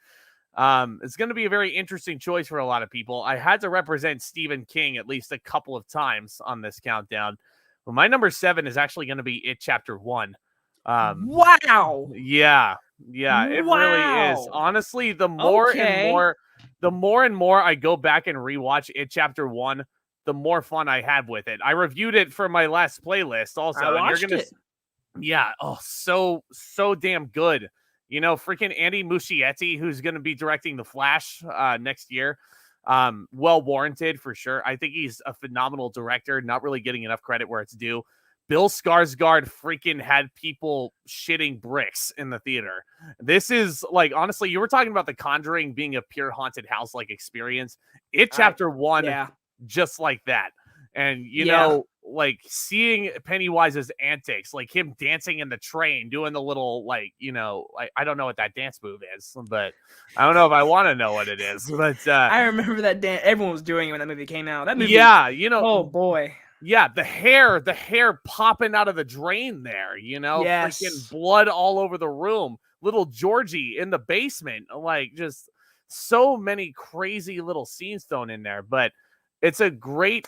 it's going to be a very interesting choice for a lot of people. I had to represent Stephen King at least a couple of times on this countdown. But my number 7 is actually going to be It Chapter 1. Wow. Yeah, it really is. Honestly, the more and more I go back and rewatch It Chapter 1, the more fun I have with it. I reviewed it for my last playlist also. I watched it. Yeah, so damn good. Freaking Andy Muschietti, who's going to be directing The Flash next year. Well warranted for sure. I think he's a phenomenal director, not really getting enough credit where it's due. Bill Skarsgård freaking had people shitting bricks in the theater. This is like, honestly, you were talking about The Conjuring being a pure haunted house like experience. It Chapter 1, just like that. And like seeing Pennywise's antics, like him dancing in the train, doing the little, like, I don't know what that dance move is, but I don't know if I want to know what it is. But I remember that dance. Everyone was doing it when that movie came out. That movie, oh boy. Yeah, the hair popping out of the drain there, freaking blood all over the room. Little Georgie in the basement, like, just so many crazy little scenes thrown in there. But it's a great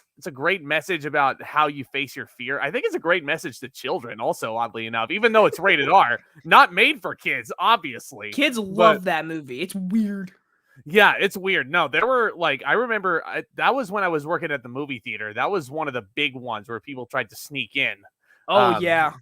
message about how you face your fear. I think it's a great message to children also, oddly enough, even though it's rated R, not made for kids, obviously. Kids love that movie. It's weird. Yeah, it's weird. No, there were, like, I remember that was when I was working at the movie theater. That was one of the big ones where people tried to sneak in. Oh, yeah.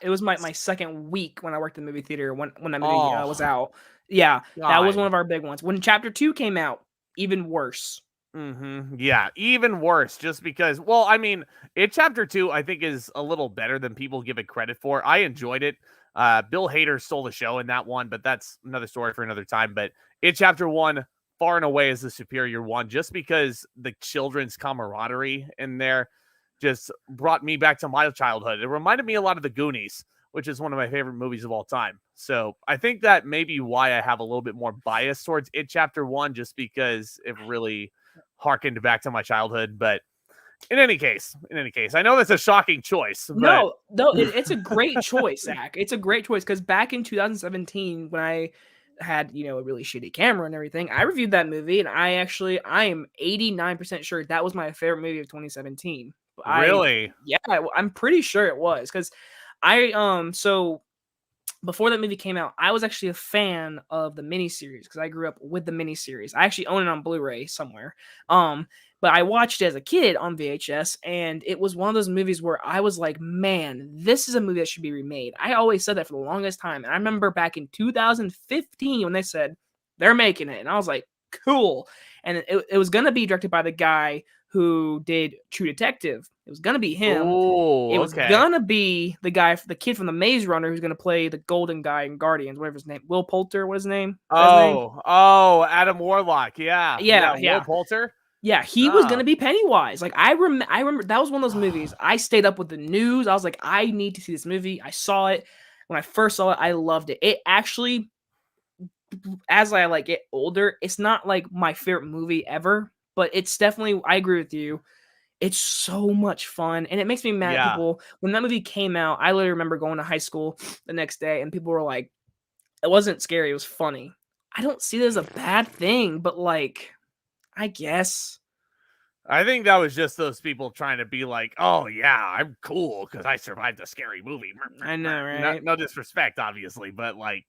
It was my second week when I worked in the movie theater when that movie was out. Yeah, God. That was one of our big ones. When Chapter 2 came out, even worse. Mm-hmm. Yeah, even worse, just because, well, I mean, It Chapter 2, I think, is a little better than people give it credit for. I enjoyed it. Bill Hader stole the show in that one, but that's another story for another time. But It Chapter 1, far and away, is the superior one, just because the children's camaraderie in there just brought me back to my childhood. It reminded me a lot of The Goonies, which is one of my favorite movies of all time. So I think that may be why I have a little bit more bias towards It Chapter 1, just because it really harkened back to my childhood. But in any case, I know that's a shocking choice. But... No, it's a great choice, Zach. It's a great choice, because back in 2017, when I had, a really shitty camera and everything. I reviewed that movie, and I am 89% sure that was my favorite movie of 2017. Really? Yeah, I'm pretty sure it was, because so before that movie came out, I was actually a fan of the miniseries because I grew up with the miniseries. I actually own it on Blu-ray somewhere. But I watched it as a kid on VHS, and it was one of those movies where I was like, man, this is a movie that should be remade. I always said that for the longest time. And I remember back in 2015 when they said they're making it, and I was like, cool. And it was going to be directed by the guy who did True Detective. It was going to be him. Oh, It was gonna be the kid from the Maze Runner who's gonna play the golden guy in Guardians, whatever his name. Will Poulter, what his name? Is that his name? Adam Warlock. Yeah. Will Poulter. Yeah, he was gonna be Pennywise. Like I remember that was one of those movies. I stayed up with the news. I was like, I need to see this movie. I saw it. When I first saw it, I loved it. It actually, as I like get older, it's not like my favorite movie ever, but it's definitely, I agree with you. It's so much fun, and it makes me mad at people. When that movie came out, I literally remember going to high school the next day, and people were like, it wasn't scary, it was funny. I don't see it as a bad thing, but like, I guess. I think that was just those people trying to be like, oh, yeah, I'm cool because I survived a scary movie. I know, right? No disrespect, obviously, but like,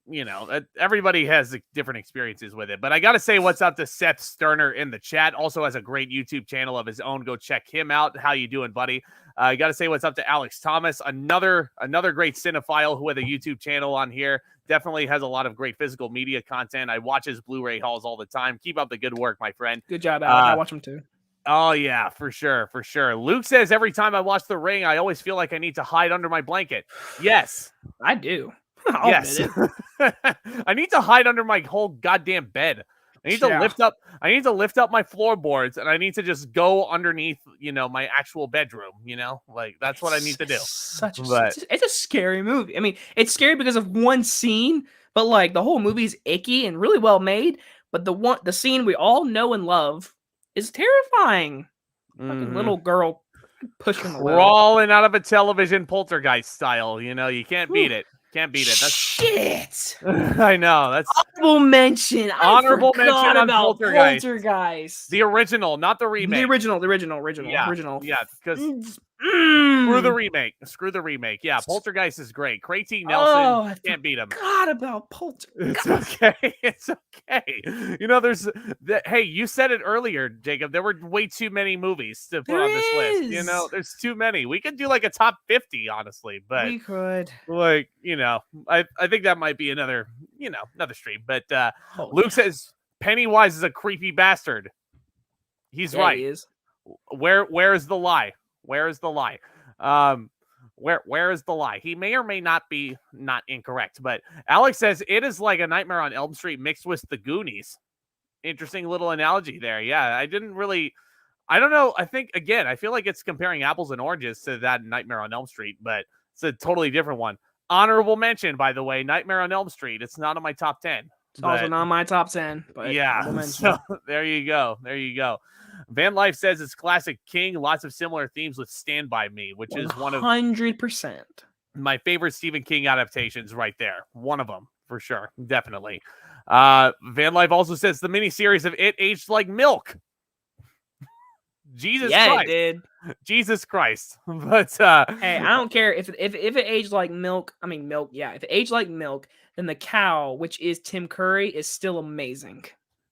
everybody has different experiences with it. But I got to say what's up to Seth Sterner in the chat. Also has a great YouTube channel of his own. Go check him out. How you doing, buddy? I got to say what's up to Alex Thomas, another great cinephile who had a YouTube channel on here. Definitely has a lot of great physical media content. I watch his Blu-ray hauls all the time. Keep up the good work, my friend. Good job, Alex. I watch him too. Oh, yeah, for sure, for sure. Luke says, every time I watch The Ring, I always feel like I need to hide under my blanket. Yes. I do. Yes. I need to hide under my whole goddamn bed. I need to lift up my floorboards, and I need to just go underneath, my actual bedroom, Like, that's what I need to do. It's a scary movie. I mean, it's scary because of one scene, but like the whole movie's icky and really well made, but the scene we all know and love is terrifying. Fucking little girl pushing the crawling out of a television, poltergeist style. You can't beat it. Can't beat it. That's shit. I know. That's honorable mention. Honorable mention on Poltergeist. The original, not the remake. The original. Yeah, because screw the remake. Yeah, Poltergeist is great. Craig T. Nelson, can't beat him. God about Poltergeist. It's okay. Hey, you said it earlier, Jacob. There were way too many movies to put on this list. There's too many. We could do like a top 50, honestly, but we could. Like, I think that might be another stream. But Luke says Pennywise is a creepy bastard. He's right. He is. Where is the lie? Where is the lie? Where is the lie? He may or may not be not incorrect, but Alex says it is like a Nightmare on Elm Street mixed with the Goonies. Interesting little analogy there. Yeah, I don't know. I think, again, I feel like it's comparing apples and oranges to that Nightmare on Elm Street, but it's a totally different one. Honorable mention, by the way, Nightmare on Elm Street. It's not on my top 10. It's also not on my top 10. But yeah, so there you go. Van Life says it's classic King. Lots of similar themes with Stand By Me, which is one of 100% my favorite Stephen King adaptations right there. One of them, for sure. Definitely. Van Life also says the miniseries of It aged like milk. Jesus Christ. It did. Jesus Christ. But hey, I don't care if it aged like milk. I mean milk, yeah. If it aged like milk, then the cow, which is Tim Curry, is still amazing.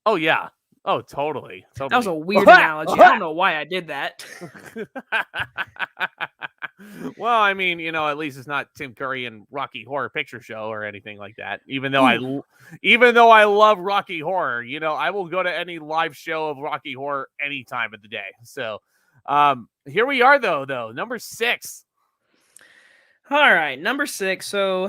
Oh yeah. Oh, totally. That was a weird analogy. I don't know why I did that. Well, I mean, at least it's not Tim Curry and Rocky Horror Picture Show or anything like that. Even though I love Rocky Horror, I will go to any live show of Rocky Horror any time of the day. So, here we are though, number 6. All right, number 6. So,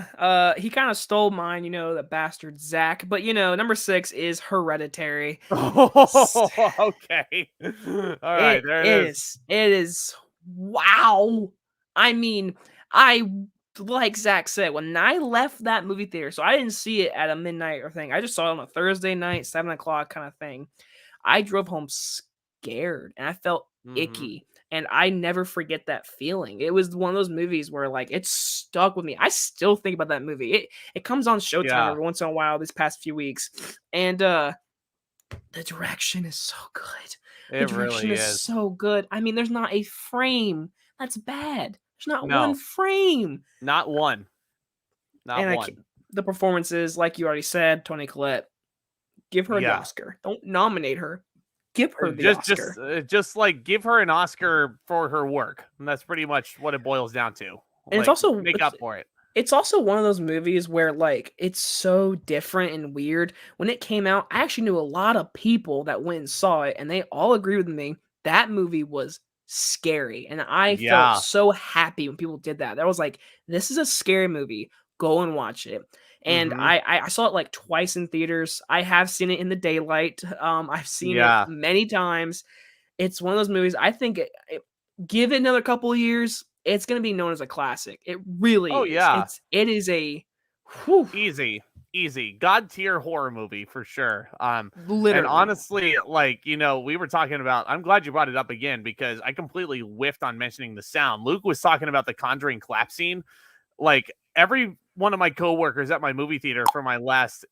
he kind of stole mine, the bastard Zack. But number 6 is Hereditary. Oh, okay. All right, there it is. It is. Wow. I mean, like Zach said, when I left that movie theater, so I didn't see it at a midnight or thing. I just saw it on a Thursday night, 7 o'clock kind of thing. I drove home scared and I felt icky. and I never forget that feeling. It was one of those movies where like it stuck with me. I still think about that movie. It comes on Showtime Yeah, every once in a while this past few weeks, and the direction is so good. The it direction really is is. so good. I mean, there's not a frame that's bad. There's not one No, frame. not one. Not And one. the performances, like you already said, Toni Collette, give her the Yeah. Oscar. Don't nominate her. Give her the Just Oscar. just like give her an Oscar for her work. And that's pretty much what it boils down to. And Like make up for it. it's also one of those movies where like it's so different and weird. When it came out, I actually knew a lot of people that went and saw it, and they all agreed with me that movie was scary. And I felt Yeah. so happy when people did that. That was like, this is a scary movie. Go and watch it. And Mhm. I saw it like twice in theaters. I have seen it in the daylight. I've seen it Yeah. many times. It's one of those movies. I think give it another couple of years, it's gonna be known as a classic. It really Oh is. yeah. It is a whew, Easy. God tier horror movie for sure. And literally. honestly, like, we were talking about, I'm glad you brought it up again because I completely whiffed on mentioning the sound. Luke was talking about the Conjuring clap scene. Like every one of my coworkers at my movie theater for my last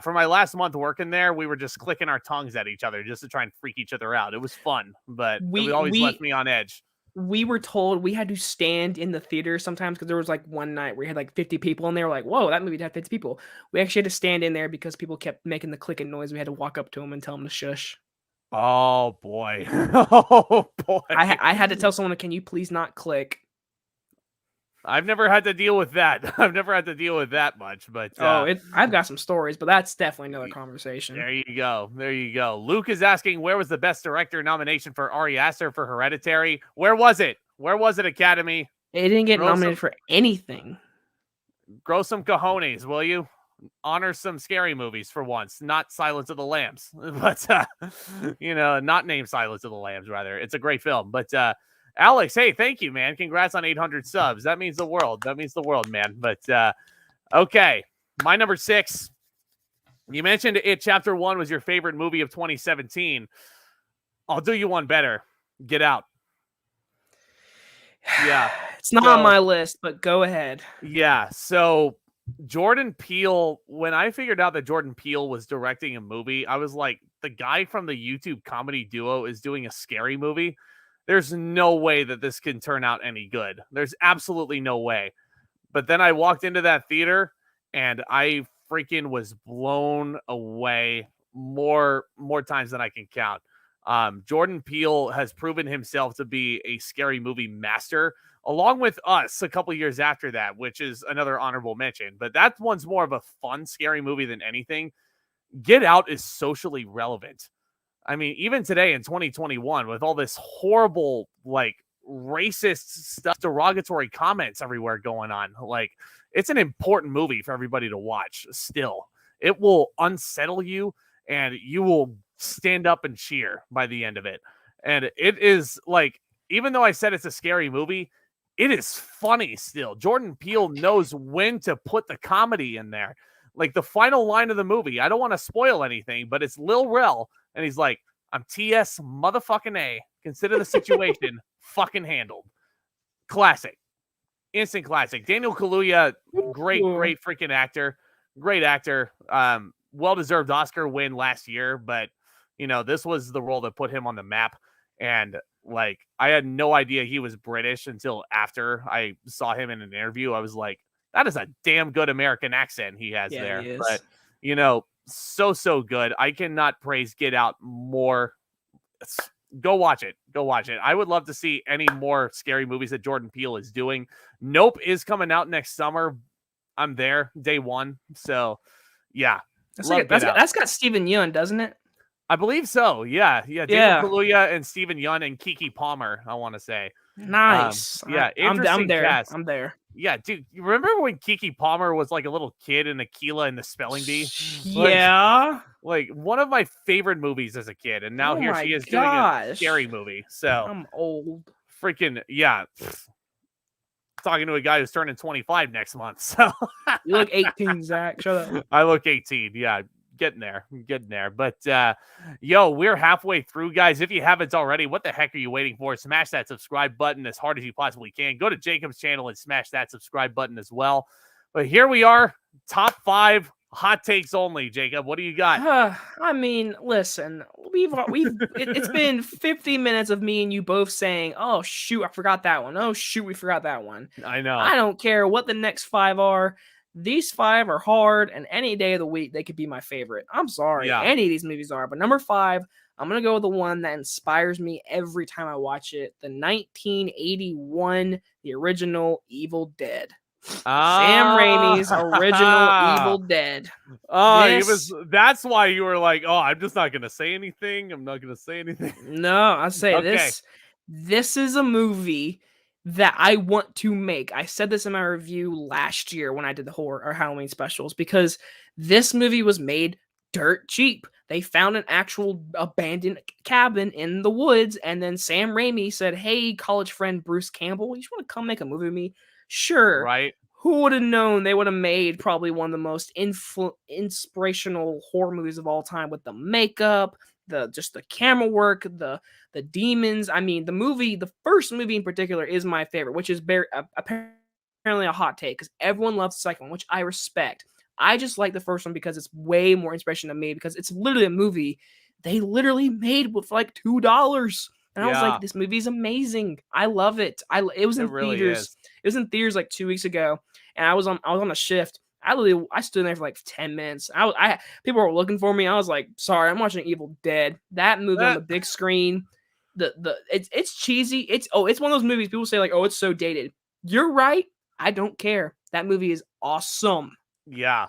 for my last month working there, we were just clicking our tongues at each other just to try and freak each other out. It was fun, but it We always left we me on edge. we were told we had to stand in the theater sometimes because there was like one night where we had like 50 people and they were like, whoa, that movie had 50 people. We actually had to stand in there because people kept making the clicking noise. We had to walk up to them and tell them to shush. Oh boy. Oh boy. I had to tell someone, can you please not click? I've never had to deal with that. I've never had to deal with that much, but I've got some stories, but that's definitely another conversation. there you go. There you go. Luke is asking where was the best director nomination for Ari Aster for Hereditary? Where was it? Where was it, Academy? It didn't get Grow nominated for anything. Grow some cojones, will you? Honor some scary movies for once, not Silence of the Lambs, but not named Silence of the Lambs. Rather, it's a great film. But Alex, hey, thank you, man. Congrats on 800 subs. That means the world. That means the world, man. But okay, my number 6. You mentioned It Chapter 1 was your favorite movie of 2017. I'll do you one better. Get Out. Yeah. It's not on my list, but go ahead. Yeah. So Jordan Peele, when I figured out that Jordan Peele was directing a movie, I was like, the guy from the YouTube comedy duo is doing a scary movie. There's no way that this can turn out any good. There's absolutely no way. But then I walked into that theater and I freaking was blown away more times than I can count. Jordan Peele has proven himself to be a scary movie master, along with Us a couple years after that, which is another honorable mention. But that one's more of a fun, scary movie than anything. Get Out is socially relevant. I mean, even today in 2021, with all this horrible, like, racist stuff, derogatory comments everywhere going on, like, it's an important movie for everybody to watch still. It will unsettle you, and you will stand up and cheer by the end of it. And it is, like, even though I said it's a scary movie, it is funny still. Jordan Peele knows when to put the comedy in there. Like, the final line of the movie, I don't want to spoil anything, but it's Lil Rel, and he's like, I'm TS motherfucking A. Consider the situation fucking handled. Classic. Instant classic. Daniel Kaluuya, great freaking actor. Great actor. Well-deserved Oscar win last year, but, this was the role that put him on the map. And, like, I had no idea he was British until after I saw him in an interview. I was like, that is a damn good American accent he has there. He is. But, so good. I cannot praise Get Out more. Go watch it. Go watch it. I would love to see any more scary movies that Jordan Peele is doing. Nope is coming out next summer. I'm there day one. So, yeah. That's got Steven Yeun, doesn't it? I believe so. Yeah. Daniel Kaluuya and Steven Yeun and Kiki Palmer, I want to say. Nice. Interesting cast. I'm there. Yeah, dude, you remember when Kiki Palmer was like a little kid in Aquila and the Spelling Bee? Yeah. Like one of my favorite movies as a kid. And now here she is doing a scary movie. So I'm old. Freaking, yeah. Talking to a guy who's turning 25 next month. So you look 18, Zach. Shut up. I look 18. Yeah. getting there. I'm getting there. But yo, we're halfway through, guys. If you haven't already, what the heck are you waiting for? Smash that subscribe button as hard as you possibly can. Go to Jacob's channel and smash that subscribe button as well. But here we are, top 5 hot takes only. Jacob, what do you got? I mean, listen, it's been 50 minutes of me and you both saying, "Oh shoot, I forgot that one. Oh shoot, we forgot that one." I know. I don't care what the next 5 are. These 5 are hard, and any day of the week they could be my favorite. I'm sorry, Yeah. any of these movies are, but number 5, I'm gonna go with the one that inspires me every time I watch it: the 1981, the original Evil Dead. Sam Raimi's original Evil Dead. That's why you were like, oh, I'm just not gonna say anything. I'm not gonna say anything. No, I say Okay. this is a movie that I want to make. I said this in my review last year when I did the horror or Halloween specials, because this movie was made dirt cheap. They found an actual abandoned cabin in the woods, and then Sam Raimi said, "Hey, college friend Bruce Campbell, you just want to come make a movie with me?" Sure. Right. Who would have known they would have made probably one of the most inspirational horror movies of all time, with the makeup, the camera work, the demons. I mean, the first movie in particular is my favorite, which is apparently a hot take because everyone loves the second one, which I respect. I just like the first one because it's way more inspiration than me, because it's literally a movie they literally made with like $2. And I was like, this movie is amazing. I love it. It was in theaters. It was in theaters like 2 weeks ago, and I was on a shift. I stood there for like 10 minutes. People were looking for me. I was like, sorry, I'm watching Evil Dead. That movie on the big screen. It's cheesy. It's one of those movies people say like, oh, it's so dated. You're right. I don't care. That movie is awesome. Yeah,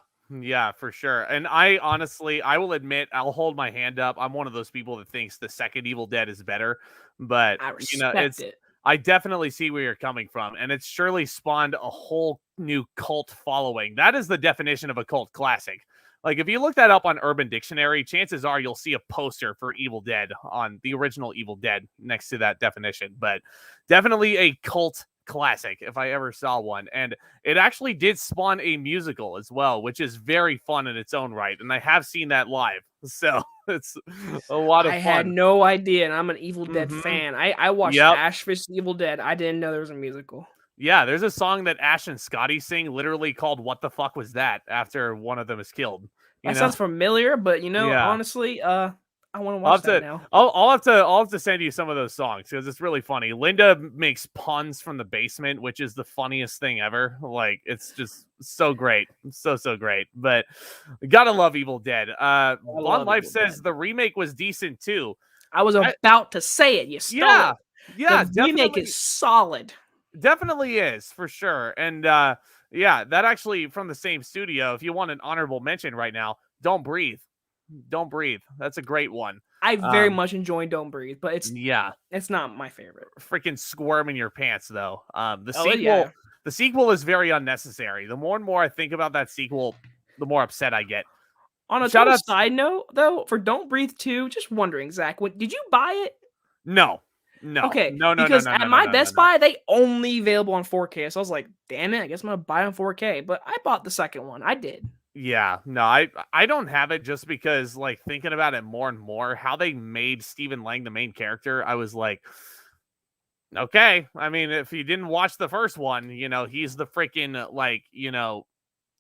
for sure. And I will admit, I'll hold my hand up. I'm one of those people that thinks the second Evil Dead is better, but I respect it. I definitely see where you're coming from, and it's surely spawned a whole new cult following. That is the definition of a cult classic. Like, if you look that up on Urban Dictionary, chances are you'll see a poster for Evil Dead on the original Evil Dead next to that definition. But definitely a cult classic if I ever saw one. And it actually did spawn a musical as well, which is very fun in its own right. And I have seen that live. So it's a lot of fun. I had no idea, and I'm an Evil Dead fan. I watched Ash vs. Evil Dead. I didn't know there was a musical. Yeah, there's a song that Ash and Scotty sing literally called "What the Fuck Was That?" after one of them is killed. That sounds familiar, but honestly, I want to watch that now. I'll have to send you some of those songs because it's really funny. Linda makes puns from the basement, which is the funniest thing ever. Like, it's just so great. So great. But gotta love Evil Dead. Von Life says the remake was decent too. I was about to say it. You stole it. Yeah, the remake is solid. Definitely is, for sure. And that actually from the same studio. If you want an honorable mention right now, Don't Breathe. Don't Breathe. That's a great one. I very much enjoy Don't Breathe, but it's not my favorite. Freaking squirm in your pants though. The sequel is very unnecessary. The more and more I think about that sequel, the more upset I get. On a total side note, though, for Don't Breathe 2, just wondering, Zach, did you buy it? No. Okay. No. Because at my Best Buy, they only available on 4K. So I was like, damn it, I guess I'm gonna buy it on 4K. But I bought the second one. I did. Yeah, no, I don't have it just because, like, thinking about it more and more, how they made Stephen Lang the main character, I was like, okay. I mean, if you didn't watch the first one, he's the freaking, like,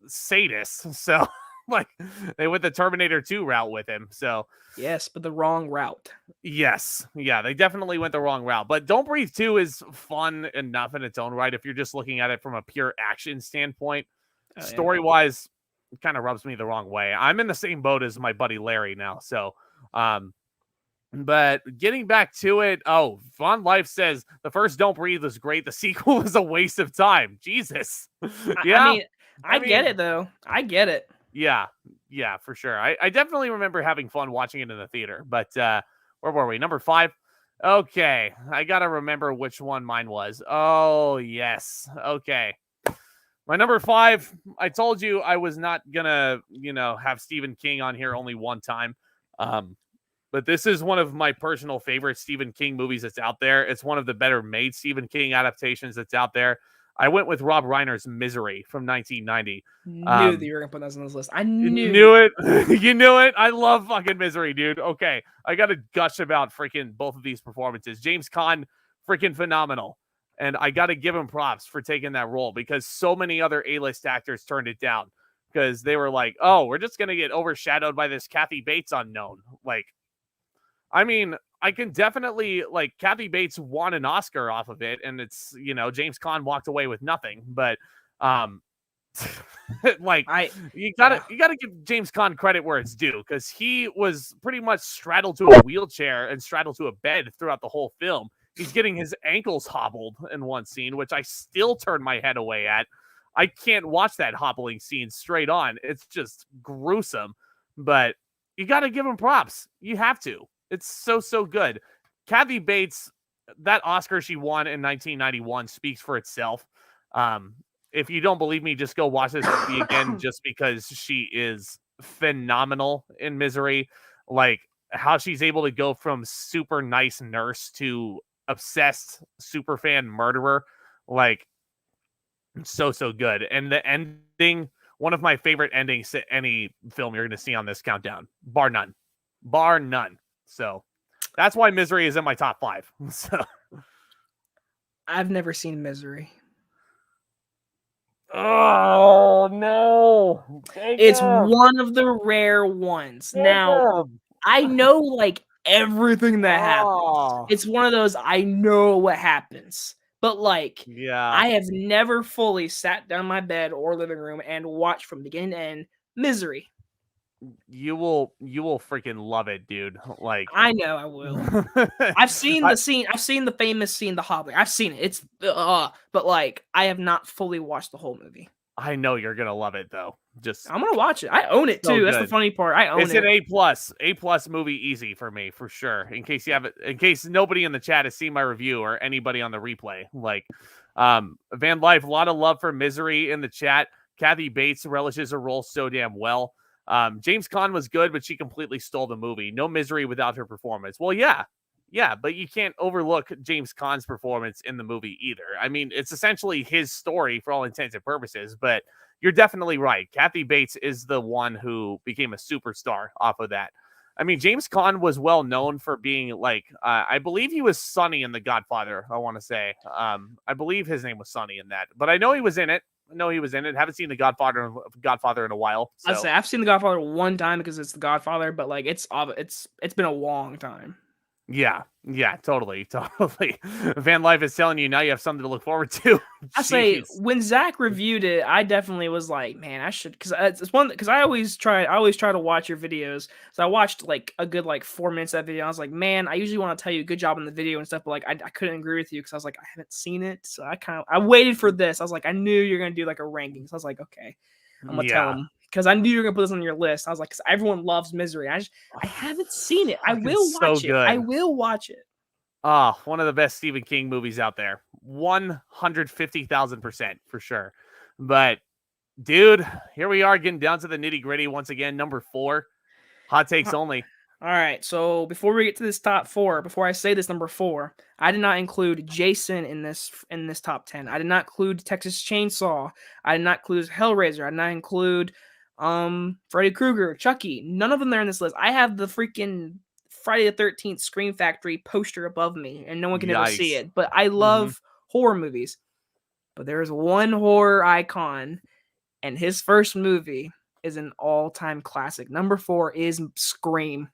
sadist. So, like, they went the Terminator 2 route with him. So, yes, but the wrong route. Yes. Yeah, they definitely went the wrong route. But Don't Breathe 2 is fun enough in its own right if you're just looking at it from a pure action standpoint. Story-wise, it kind of rubs me the wrong way. I'm in the same boat as my buddy Larry now. So, but getting back to it, Von Life says the first Don't Breathe was great. The sequel is a waste of time. Jesus. Yeah. I mean, get it though. I get it. Yeah, for sure. I definitely remember having fun watching it in the theater. But where were we? Number 5. Okay, I gotta remember which one mine was. Oh yes. Okay. My number 5, I told you I was not gonna, have Stephen King on here only one time. But this is one of my personal favorite Stephen King movies that's out there. It's one of the better made Stephen King adaptations that's out there. I went with Rob Reiner's Misery from 1990. Knew that you were gonna put that on this list. I knew it. You knew it. I love fucking Misery, dude. Okay, I gotta gush about freaking both of these performances. James Caan, freaking phenomenal, and I gotta give him props for taking that role because so many other A-list actors turned it down because they were like, "Oh, we're just gonna get overshadowed by this Kathy Bates unknown." Like, I mean, I can definitely like Kathy Bates won an Oscar off of it, and it's James Caan walked away with nothing, but like you gotta give James Caan credit where it's due because he was pretty much straddled to a wheelchair and straddled to a bed throughout the whole film. He's getting his ankles hobbled in one scene, which I still turn my head away at. I can't watch that hobbling scene straight on. It's just gruesome, but you got to give him props. You have to. It's so good. Kathy Bates, that Oscar she won in 1991 speaks for itself. If you don't believe me, just go watch this movie again just because she is phenomenal in Misery. Like how she's able to go from super nice nurse to obsessed super fan murderer. Like so good. And the ending, one of my favorite endings to any film you're going to see on this countdown, bar none. So that's why Misery is in my top 5. So I've never seen Misery. Oh no! Jacob. It's one of the rare ones. Jacob. Now I know like everything that happens. It's one of those I know what happens, but like I have never fully sat down in my bed or living room and watched from beginning to end Misery. You will freaking love it, dude. Like I know I will. I've seen the scene. I've seen the famous scene, the hobbling. I've seen it. It's but like I have not fully watched the whole movie. I know you're gonna love it though. I'm gonna watch it. I own it too. So that's the funny part. I own it. It's an A+ movie, easy for me for sure. In case nobody in the chat has seen my review or anybody on the replay, like Van Life, a lot of love for Misery in the chat. Kathy Bates relishes her role so damn well. James Caan was good, but she completely stole the movie. No Misery without her performance. Well, yeah, but you can't overlook James Caan's performance in the movie either. I mean, it's essentially his story for all intents and purposes, but you're definitely right. Kathy Bates is the one who became a superstar off of that. I mean, James Caan was well known for being like, I believe he was Sonny in The Godfather, I want to say. I believe his name was Sonny in that, but I know he was in it. Haven't seen The Godfather in a while. So. I've seen The Godfather one time because it's The Godfather, but like it's been a long time. Yeah, totally. Van Life is telling you now you have something to look forward to. I say when Zack reviewed it, I definitely was like, man, I should because I always try to watch your videos. So I watched like a good 4 minutes of that video. I was like, man, I usually want to tell you good job on the video and stuff, but like I couldn't agree with you because I was like, I haven't seen it, so I waited for this. I was like, I knew you're gonna do like a ranking, so I was like, okay, I'm gonna tell him. Because I knew you were gonna put this on your list. I was like, because everyone loves Misery. I haven't seen it. I will watch it. I will watch it. Oh, one of the best Stephen King movies out there. 150,000% for sure. But dude, here we are getting down to the nitty gritty once again. Number 4, hot takes only. All right, so before we get to this top 4, before I say this number 4, I did not include Jason in this top 10. I did not include Texas Chainsaw. I did not include Hellraiser. I did not include Freddy Krueger, Chucky. None of them are in this list. I have the freaking Friday the 13th Scream Factory poster above me, and no one can ever see it. But I love horror movies. But there is one horror icon, and his first movie is an all-time classic. Number 4 is Scream.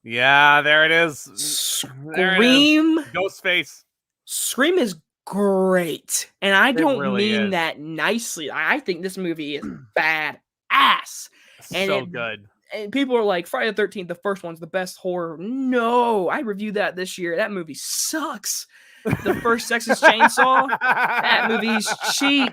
Yeah, there it is. Scream. Ghostface. Scream is great, and I don't mean that nicely. I think this movie is bad ass. And so good. And people are like, Friday the 13th, the first one's the best horror. No, I reviewed that this year. That movie sucks. The first Texas Chainsaw, that movie's cheap.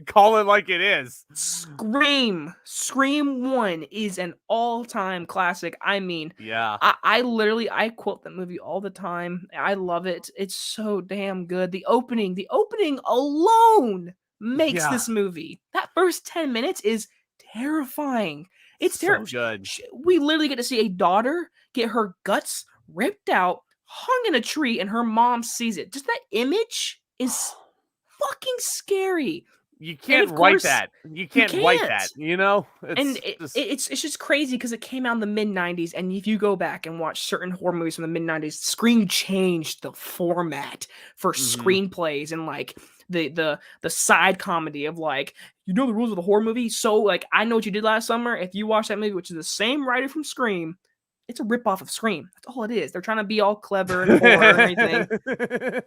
Call it like it is. Scream 1 is an all-time classic. I mean, yeah. I quote that movie all the time. I love it. It's so damn good. The opening alone makes this movie. That first 10 minutes is terrifying. It's terrible. So good. We literally get to see a daughter get her guts ripped out, hung in a tree, and her mom sees it. Just that image is fucking scary. You And can't of write course, that. You you can't write can't. that, you know? And It's just it's just crazy because it came out in the mid '90s, and if you go back and watch certain horror movies from the mid '90s, Scream changed the format for mhm. screenplays and like the side comedy of like, you know, the rules of the horror movie. So like, I Know What You Did Last Summer. If you watch that movie, which is the same writer from Scream, it's a ripoff of Scream. That's all it is. They're trying to be all clever and horror and everything.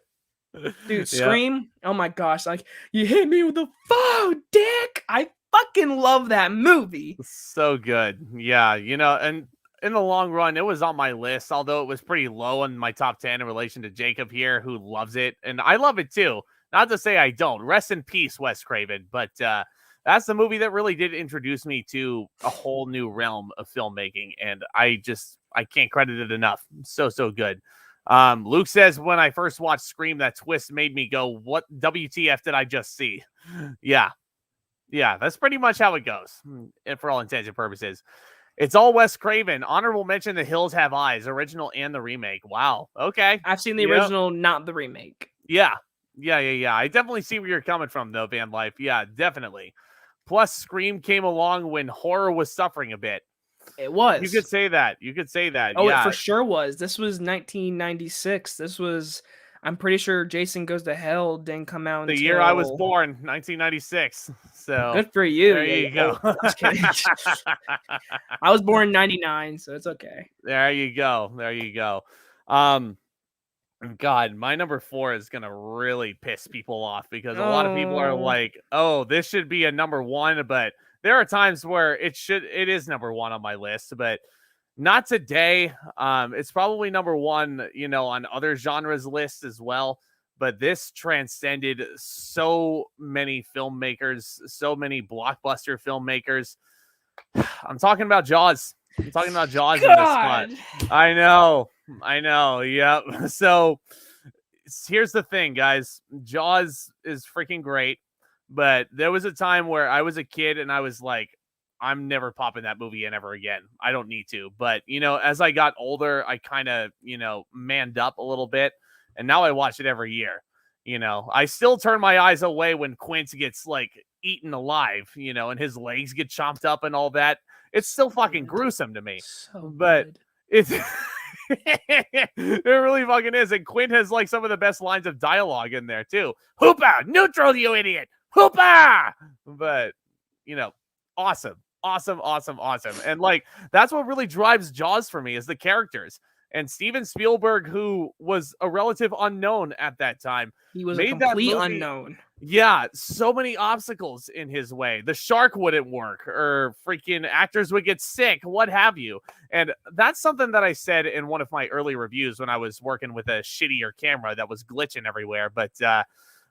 Dude, Yep. Scream. Oh my gosh, like, you hit me with a phone, dick. I fucking love that movie. So good. Yeah, you know, and in the long run, it was on my list, although it was pretty low on my top 10 in relation to Jacob here, who loves it. And I love it too. Not to say I don't. Rest in peace, Wes Craven. But that's the movie that really did introduce me to a whole new realm of filmmaking. And I can't credit it enough. So, so good. Luke says, when I first watched Scream, that twist made me go, what WTF did I just see? Yeah, yeah, that's pretty much how it goes, and for all intents and purposes. It's all Wes Craven. Honorable mention: The Hills Have Eyes, original and the remake. Wow. Okay. I've seen the Yep. original, not the remake. Yeah. Yeah. I definitely see where you're coming from, though, Van Life. Yeah, definitely. Plus, Scream came along when horror was suffering a bit. It You could was. say that. You could say that. Oh, it Yeah. for sure was. This was 1996. This was, I'm pretty sure Jason Goes to Hell didn't come out The year I was until. born, 1996. So Good for you. there Yeah, you yeah. go. Oh, just kidding. I was born in '99, so it's okay. There you go. There you go. Um, God, my number 4 is gonna really piss people off because a lot of people are Oh, like, "Oh, this should be a number 1," but there are times where it is number 1 on my list, but not today. It's probably number 1, you know, on other genres lists as well. But this transcended so many filmmakers, so many blockbuster filmmakers. I'm talking about Jaws. I'm talking about Jaws in this spot. God. I know. I know. Yep. So here's the thing, guys. Jaws is freaking great, but there was a time where I was a kid and I was like, I'm never popping that movie in ever again. I don't need to. But, you know, as I got older, I kind of, you know, manned up a little bit. And now I watch it every year. You know, I still turn my eyes away when Quint gets like eaten alive, you know, and his legs get chomped up and all that. It's still fucking Good. gruesome to me. So But good. it's it really fucking is. And Quint has like some of the best lines of dialogue in there too. Hoopa, neutral, you idiot. Hoopa. But, you know, awesome. Awesome. And like that's what really drives Jaws for me is the characters. And Steven Spielberg, who was a relative unknown at that time, He was a made that complete movie. unknown. Yeah, so many obstacles in his way. The shark wouldn't work, or freaking actors would get sick, what have you. And that's something that I said in one of my early reviews when I was working with a shittier camera that was glitching everywhere. But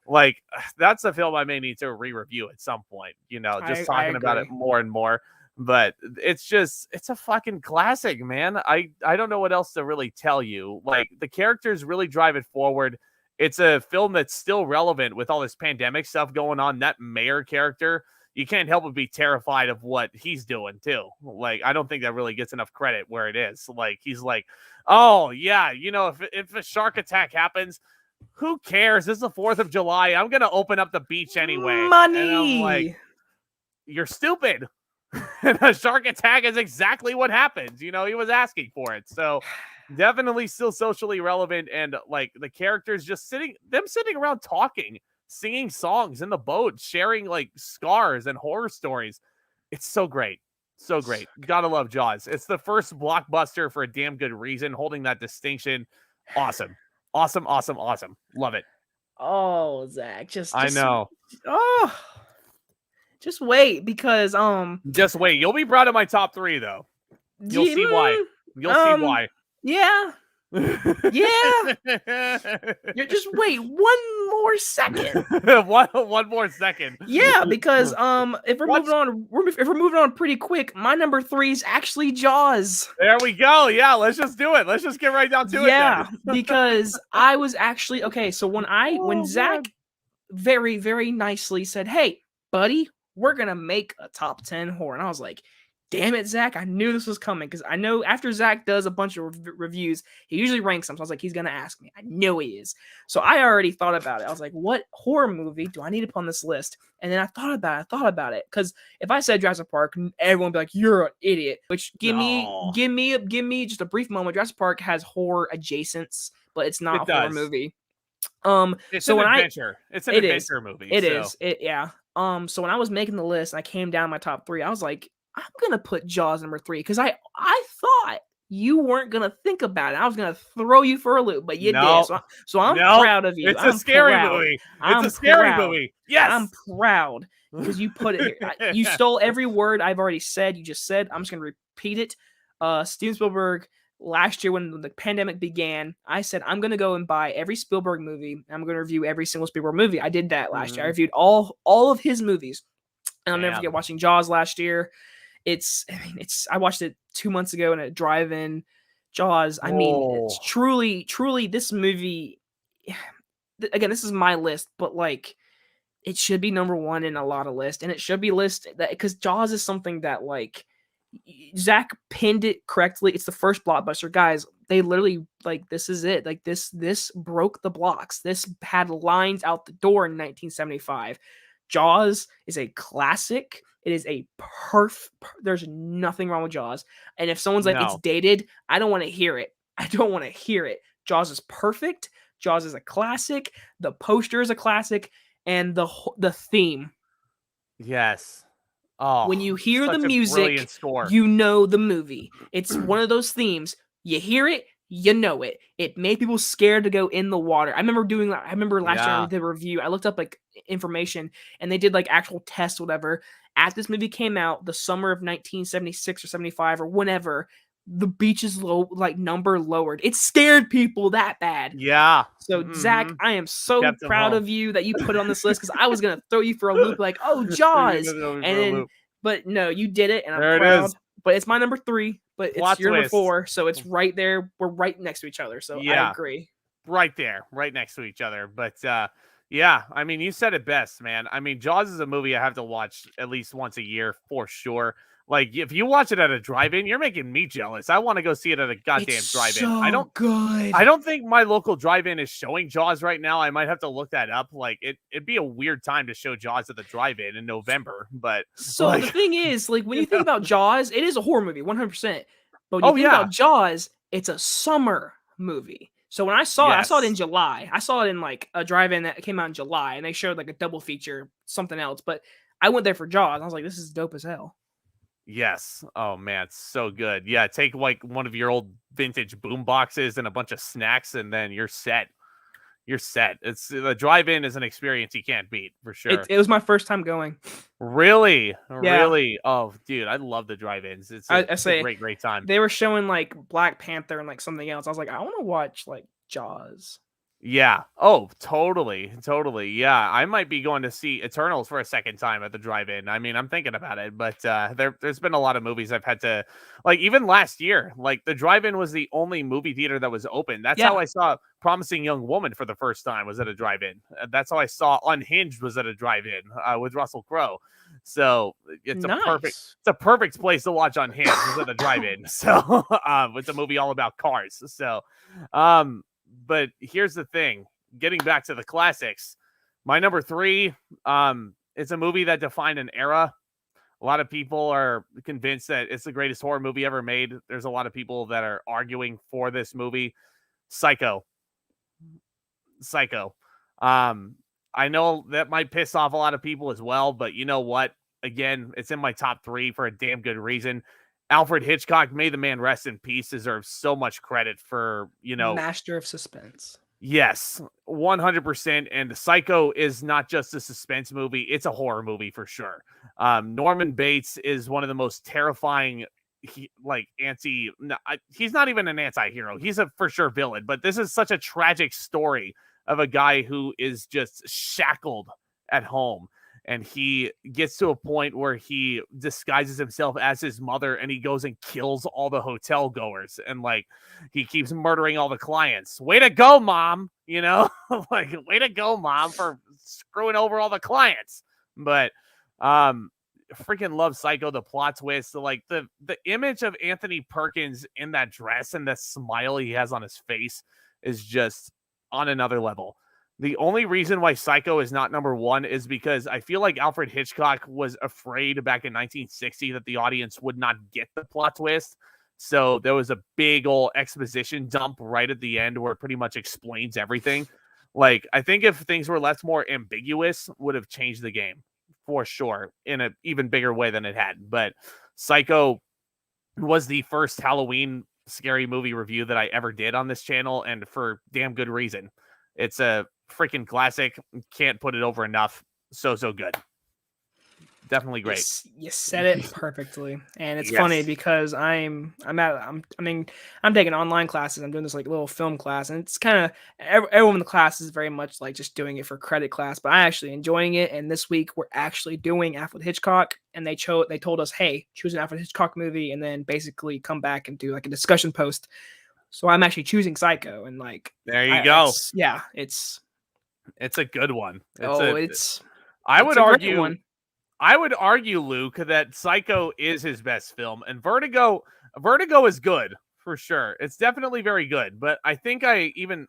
like that's a film I may need to re-review at some point, you know, just I talking about it agree. more and more. But it's a fucking classic, man. I don't know what else to really tell you. Like the characters really drive it forward. It's a film that's still relevant with all this pandemic stuff going on. That mayor character, you can't help but be terrified of what he's doing too. Like, I don't think that really gets enough credit where it is. Like, he's like, oh yeah, you know, if a shark attack happens, who cares? This is the 4th of July. I'm gonna open up the beach anyway. And I'm like, Money. you're stupid. And a shark attack is exactly what happens. You know, he was asking for it. So definitely still socially relevant. And like the characters just sitting around talking, singing songs in the boat, sharing like scars and horror stories. It's so great. So great. Gotta love Jaws. It's the first blockbuster for a damn good reason, holding that distinction. Awesome. Awesome. Love it. Oh, Zach, I know. oh, just wait because Just wait. You'll be proud of my top 3, though. You'll see why. You'll see why. Yeah, yeah. You just wait one more second. one more second. Yeah, because if we're What? moving on pretty quick, my number 3 is actually Jaws. There we go. Yeah, let's just do it. Let's just get right down to it. Yeah, Then. because I was actually okay. So when Zack man. very nicely said, "Hey, buddy, we're gonna make a top 10 horror," and I was like, damn it, Zach, I knew this was coming because I know after Zach does a bunch of reviews, he usually ranks them. So I was like, he's going to ask me. I know he is. So I already thought about it. I was like, what horror movie do I need to put on this list? And then I thought about it. Because if I said Jurassic Park, everyone would be like, you're an idiot. Which give me just a brief moment. Jurassic Park has horror adjacents, but it's not a horror movie. It's so an when adventure. It's an adventure movie. It is. Yeah. So when I was making the list, I came down my top 3. I was like, I'm gonna put Jaws number 3 because I thought you weren't gonna think about it. I was gonna throw you for a loop, but you did. So I'm proud of you. It's a scary movie. It's a scary movie. Yes, I'm proud because you put it here. You stole every word I've already said. You just said. I'm just gonna repeat it. Steven Spielberg. Last year when the pandemic began, I said I'm gonna go and buy every Spielberg movie. I'm gonna review every single Spielberg movie. I did that last year. I reviewed all of his movies. And I'll never forget watching Jaws last year. I watched it 2 months ago in a drive-in. Jaws. I mean, it's truly this movie. Again, this is my list, but like, it should be number 1 in a lot of lists, and it should be listed that because Jaws is something that like Zack pinned it correctly. It's the first blockbuster, guys. They literally like this is it. Like this broke the blocks. This had lines out the door in 1975. Jaws is a classic. It is a there's nothing wrong with Jaws. And if someone's like, it's dated, I don't want to hear it. Jaws is perfect. Jaws is a classic. The poster is a classic. And the theme. Yes. Oh, when you hear the music, you know the movie. It's one of those themes. You hear it, you know it. It made people scared to go in the water. I remember doing that. I remember last year I did a review. I looked up like information and they did like actual tests, whatever. After this movie came out, the summer of 1976 or 75 or whenever, the beach's number lowered. It scared people that bad. Yeah. So Zach, I am so proud of you that you put it on this list because I was gonna throw you for a loop, like, oh Jaws, but no, you did it, and I'm proud. But it's my number 3, but it's your number 4, so it's right there. We're right next to each other, so I agree. Right there, right next to each other. But yeah, I mean, you said it best, man. I mean, Jaws is a movie I have to watch at least once a year for sure. Like, if you watch it at a drive-in, you're making me jealous. I want to go see it at a goddamn drive-in. Good. I don't think my local drive-in is showing Jaws right now. I might have to look that up. Like, it'd be a weird time to show Jaws at the drive-in in November. But the thing is, like, when you think about Jaws, it is a horror movie, 100%. But when you think about Jaws, it's a summer movie. So when I saw it, I saw it in July. I saw it in like a drive-in that came out in July, and they showed like a double feature, something else. But I went there for Jaws. I was like, this is dope as hell. Yes. Oh man, it's so good. Yeah, take like one of your old vintage boom boxes and a bunch of snacks, and then you're set. You're set. It's the drive-in is an experience you can't beat for sure. It was my first time going. Really? Yeah. Really? Oh, dude, I love the drive-ins. It's a great time. They were showing like Black Panther and like something else. I was like, I want to watch like Jaws. Yeah. Oh, totally. Yeah. I might be going to see Eternals for a second time at the drive-in. I mean, I'm thinking about it, but there's been a lot of movies I've had to, like, even last year, like the drive-in was the only movie theater that was open. That's how I saw Promising Young Woman for the first time, was at a drive-in. That's how I saw Unhinged was at a drive-in with Russell Crowe. So it's a perfect place to watch Unhinged is at a drive-in. So it's a movie all about cars. So but here's the thing, getting back to the classics, my number 3, it's a movie that defined an era. A lot of people are convinced that it's the greatest horror movie ever made. There's a lot of people that are arguing for this movie. Psycho. I know that might piss off a lot of people as well, but you know what? Again, it's in my top 3 for a damn good reason. Alfred Hitchcock, may the man rest in peace, deserves so much credit for, master of suspense. Yes, 100%. And Psycho is not just a suspense movie. It's a horror movie for sure. Norman Bates is one of the most terrifying, he's not even an anti-hero. He's a for sure villain, but this is such a tragic story of a guy who is just shackled at home. And he gets to a point where he disguises himself as his mother and he goes and kills all the hotel goers. And like, he keeps murdering all the clients. Way to go, Mom. Way to go, Mom, for screwing over all the clients. But freaking love Psycho, the plot twist, like the image of Anthony Perkins in that dress and the smile he has on his face is just on another level. The only reason why Psycho is not number one is because I feel like Alfred Hitchcock was afraid back in 1960 that the audience would not get the plot twist. So there was a big old exposition dump right at the end where it pretty much explains everything. Like, I think if things were less more ambiguous, would have changed the game for sure in an even bigger way than it had. But Psycho was the first Halloween scary movie review that I ever did on this channel, and for damn good reason. It's a freaking classic. Can't put it over enough. So good. Definitely great. You said it perfectly, and it's funny because I'm taking online classes. I'm doing this like little film class, and it's kind of everyone in the class is very much like just doing it for credit class. But I actually enjoying it. And this week we're actually doing Alfred Hitchcock, and they told us, hey, choose an Alfred Hitchcock movie, and then basically come back and do like a discussion post. So I'm actually choosing Psycho, and like there you go. It's a good one. I would argue, Luke, that Psycho is his best film, and Vertigo is good for sure. It's definitely very good, but I think I even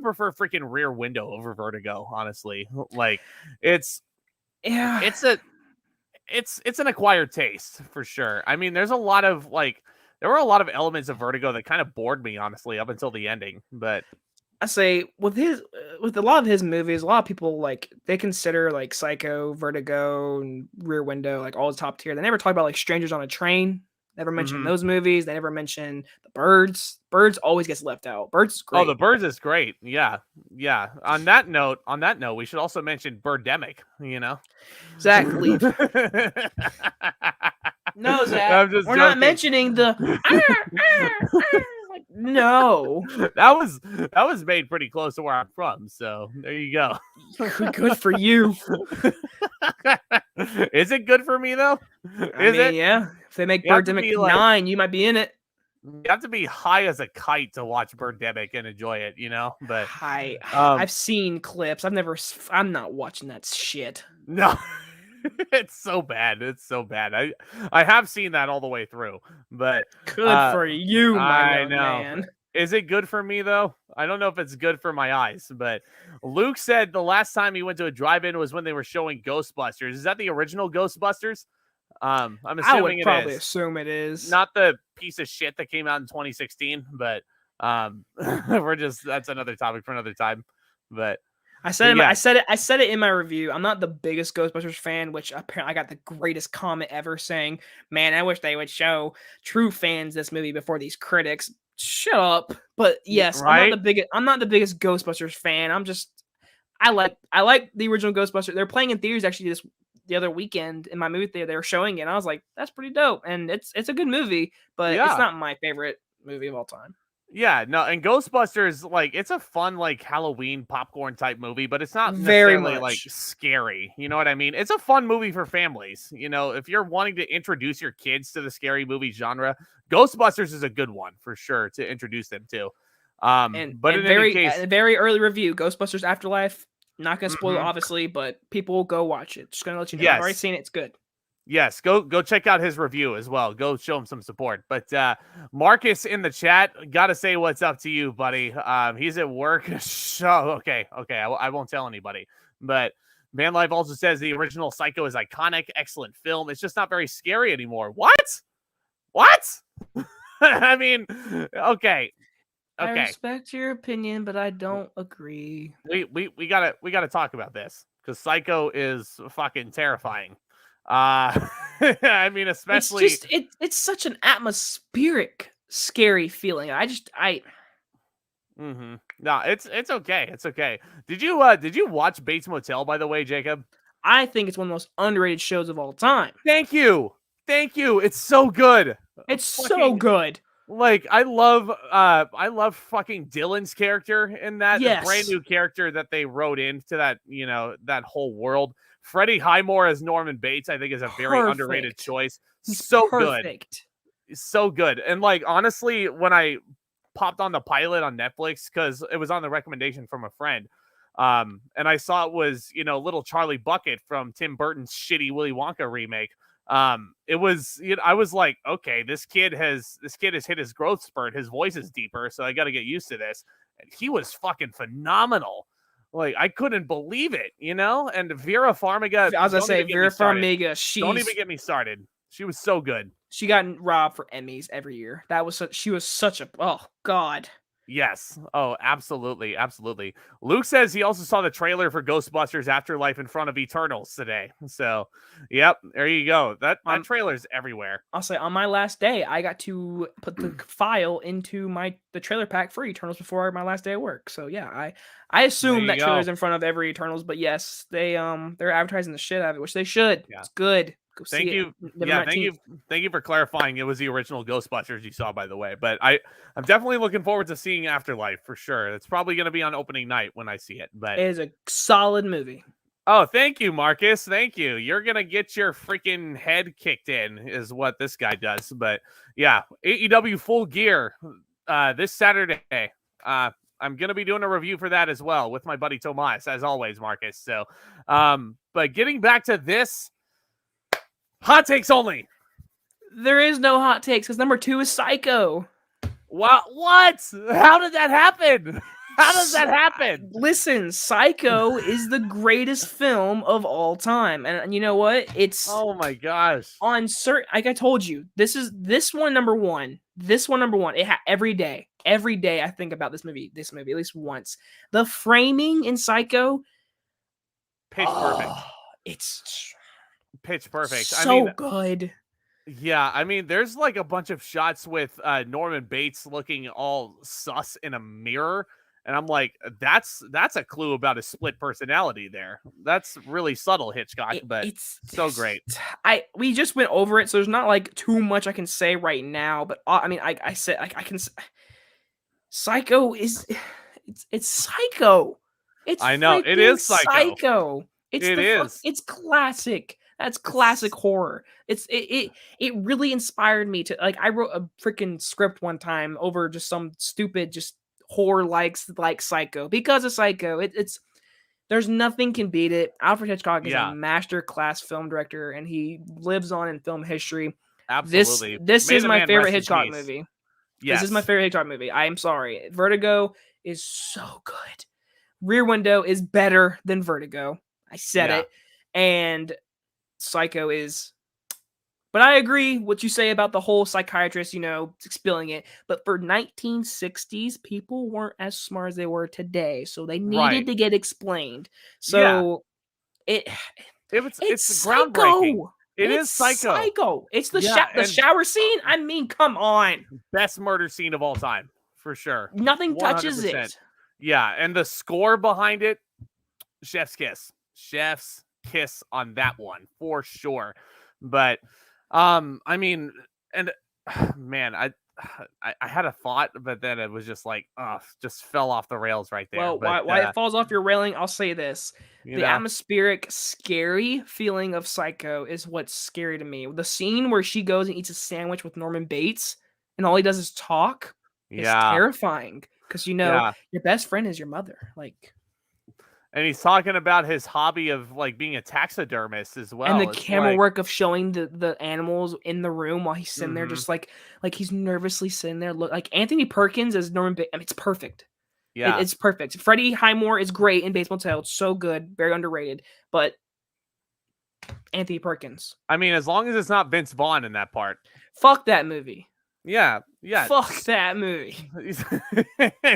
prefer freaking Rear Window over Vertigo, honestly. Like, it's an acquired taste for sure. I mean, there were a lot of elements of Vertigo that kind of bored me, honestly, up until the ending, but I say with a lot of his movies, a lot of people like they consider like Psycho, Vertigo, and Rear Window like all the top tier. They never talk about like Strangers on a Train. Never mention those movies. They never mention The Birds. Birds always gets left out. Birds is great. Oh, The Birds is great. Yeah. On that note, we should also mention Birdemic. Zack, leave. No, Zack. We're joking. Not mentioning the. No, that was made pretty close to where I'm from, so there you go. Good for you. Is it good for me though? Yeah. If they make Birdemic 9, you might be in it. You have to be high as a kite to watch Birdemic and enjoy it, But I've seen clips. I'm not watching that shit. No. It's so bad. I have seen that all the way through, but good for you, I know. Man. Is it good for me though? I don't know if it's good for my eyes, but Luke said the last time he went to a drive-in was when they were showing Ghostbusters. Is that the original Ghostbusters? I'm assuming I would probably assume it is. Not the piece of shit that came out in 2016, but that's another topic for another time. But I said it in my review. I'm not the biggest Ghostbusters fan, which apparently I got the greatest comment ever saying, "Man, I wish they would show true fans this movie before these critics." Shut up. But yes, right? I'm not the biggest Ghostbusters fan. I like the original Ghostbusters. They're playing in theaters actually the other weekend in my movie theater. They were showing it, and I was like, "That's pretty dope." And it's a good movie, but it's not my favorite movie of all time. Yeah, no, and Ghostbusters, like, it's a fun, like, Halloween popcorn type movie, but it's not very necessarily like scary. You know what I mean? It's a fun movie for families. If you're wanting to introduce your kids to the scary movie genre, Ghostbusters is a good one for sure to introduce them to. Very early review, Ghostbusters Afterlife. Not gonna spoil it, obviously, but people will go watch it. Just gonna let you know. Yes. I've already seen it. It's good. Yes, go check out his review as well. Go show him some support. But Marcus in the chat, gotta say what's up to you, buddy. He's at work. Okay. I won't tell anybody. But Van Life also says the original Psycho is iconic, excellent film. It's just not very scary anymore. What? I mean, okay. I respect your opinion, but I don't agree. We gotta talk about this because Psycho is fucking terrifying. I mean, especially it's such an atmospheric, scary feeling. No, it's okay. It's okay. Did you watch Bates Motel, by the way, Jacob? I think it's one of the most underrated shows of all time. Thank you. It's so good. It's so good. Like, I love fucking Dylan's character in that. Yes. The brand new character that they wrote into that, that whole world. Freddie Highmore as Norman Bates, I think, is a very underrated choice. So perfect. Good. So good. And, like, honestly, when I popped on the pilot on Netflix, because it was on the recommendation from a friend, And I saw it was, little Charlie Bucket from Tim Burton's shitty Willy Wonka remake. It was, I was like, okay, this kid has hit his growth spurt. His voice is deeper, so I got to get used to this. And he was fucking phenomenal. Like, I couldn't believe it, And Vera Farmiga, As I say, Vera Farmiga, don't even get me started. She was so good. She got robbed for Emmys every year. She was such a, oh God. Yes. Oh, absolutely. Absolutely. Luke says he also saw the trailer for Ghostbusters Afterlife in front of Eternals today. So, yep, there you go. That trailer's everywhere. I'll say on my last day, I got to put the file into the trailer pack for Eternals before my last day at work. So yeah, I assume that trailer's in front of every Eternals, but yes, they're advertising the shit out of it, which they should. Yeah. It's good. Thank you. Yeah, thank you for clarifying. It was the original Ghostbusters you saw, by the way. But I'm definitely looking forward to seeing Afterlife for sure. It's probably going to be on opening night when I see it. But it is a solid movie. Oh, thank you, Marcus. Thank you. You're gonna get your freaking head kicked in, is what this guy does. But yeah, AEW Full Gear this Saturday. I'm gonna be doing a review for that as well with my buddy Tomas, as always, Marcus. So, but getting back to this. Hot takes only. There is no hot takes because number 2 is Psycho. What? How did that happen? How does that happen? Listen, Psycho is the greatest film of all time, and you know what? It's oh my gosh. On certain, like I told you, this one number one. This one number one. Every day I think about this movie at least once. The framing in Psycho, pitch perfect. It's pitch perfect. So good. Yeah, I mean, there's like a bunch of shots with Norman Bates looking all sus in a mirror, and I'm like, that's a clue about his split personality there. That's really subtle, Hitchcock, but it's so great. We just went over it, so there's not like too much I can say right now. But I mean, I said I can. Psycho is it's Psycho. I know it is Psycho. It's classic. That's classic horror. It really inspired me to I wrote a freaking script one time over just some stupid just horror like Psycho because of Psycho. It's there's nothing can beat it. Alfred Hitchcock is a master class film director and he lives on in film history. Absolutely. This is my favorite Hitchcock movie. Yes. This is my favorite Hitchcock movie. I am sorry. Vertigo is so good. Rear Window is better than Vertigo. I said it. And Psycho is, but I agree what you say about the whole psychiatrist, spilling it. But for 1960s, people weren't as smart as they were today, so they needed to get explained. So it's groundbreaking. It's Psycho. It's the shower scene. I mean, come on, best murder scene of all time for sure. Nothing 100%. Touches it. Yeah, and the score behind it, chef's kiss. On that one for sure. But I mean, and man, I had a thought, but then it was just like just fell off the rails right there. Well, why it falls off your railing, I'll say this. The atmospheric scary feeling of Psycho is what's scary to me. The scene where she goes and eats a sandwich with Norman Bates and all he does is talk is terrifying because your best friend is your mother. And he's talking about his hobby of being a taxidermist as well. And the camera work of showing the animals in the room while he's sitting there, just like he's nervously sitting there. Look, like Anthony Perkins as Norman Bates. I mean, it's perfect. Yeah, it's perfect. Freddie Highmore is great in Bates Motel. It's so good, very underrated. But Anthony Perkins. I mean, as long as it's not Vince Vaughn in that part. Fuck that movie. Yeah. Fuck that movie.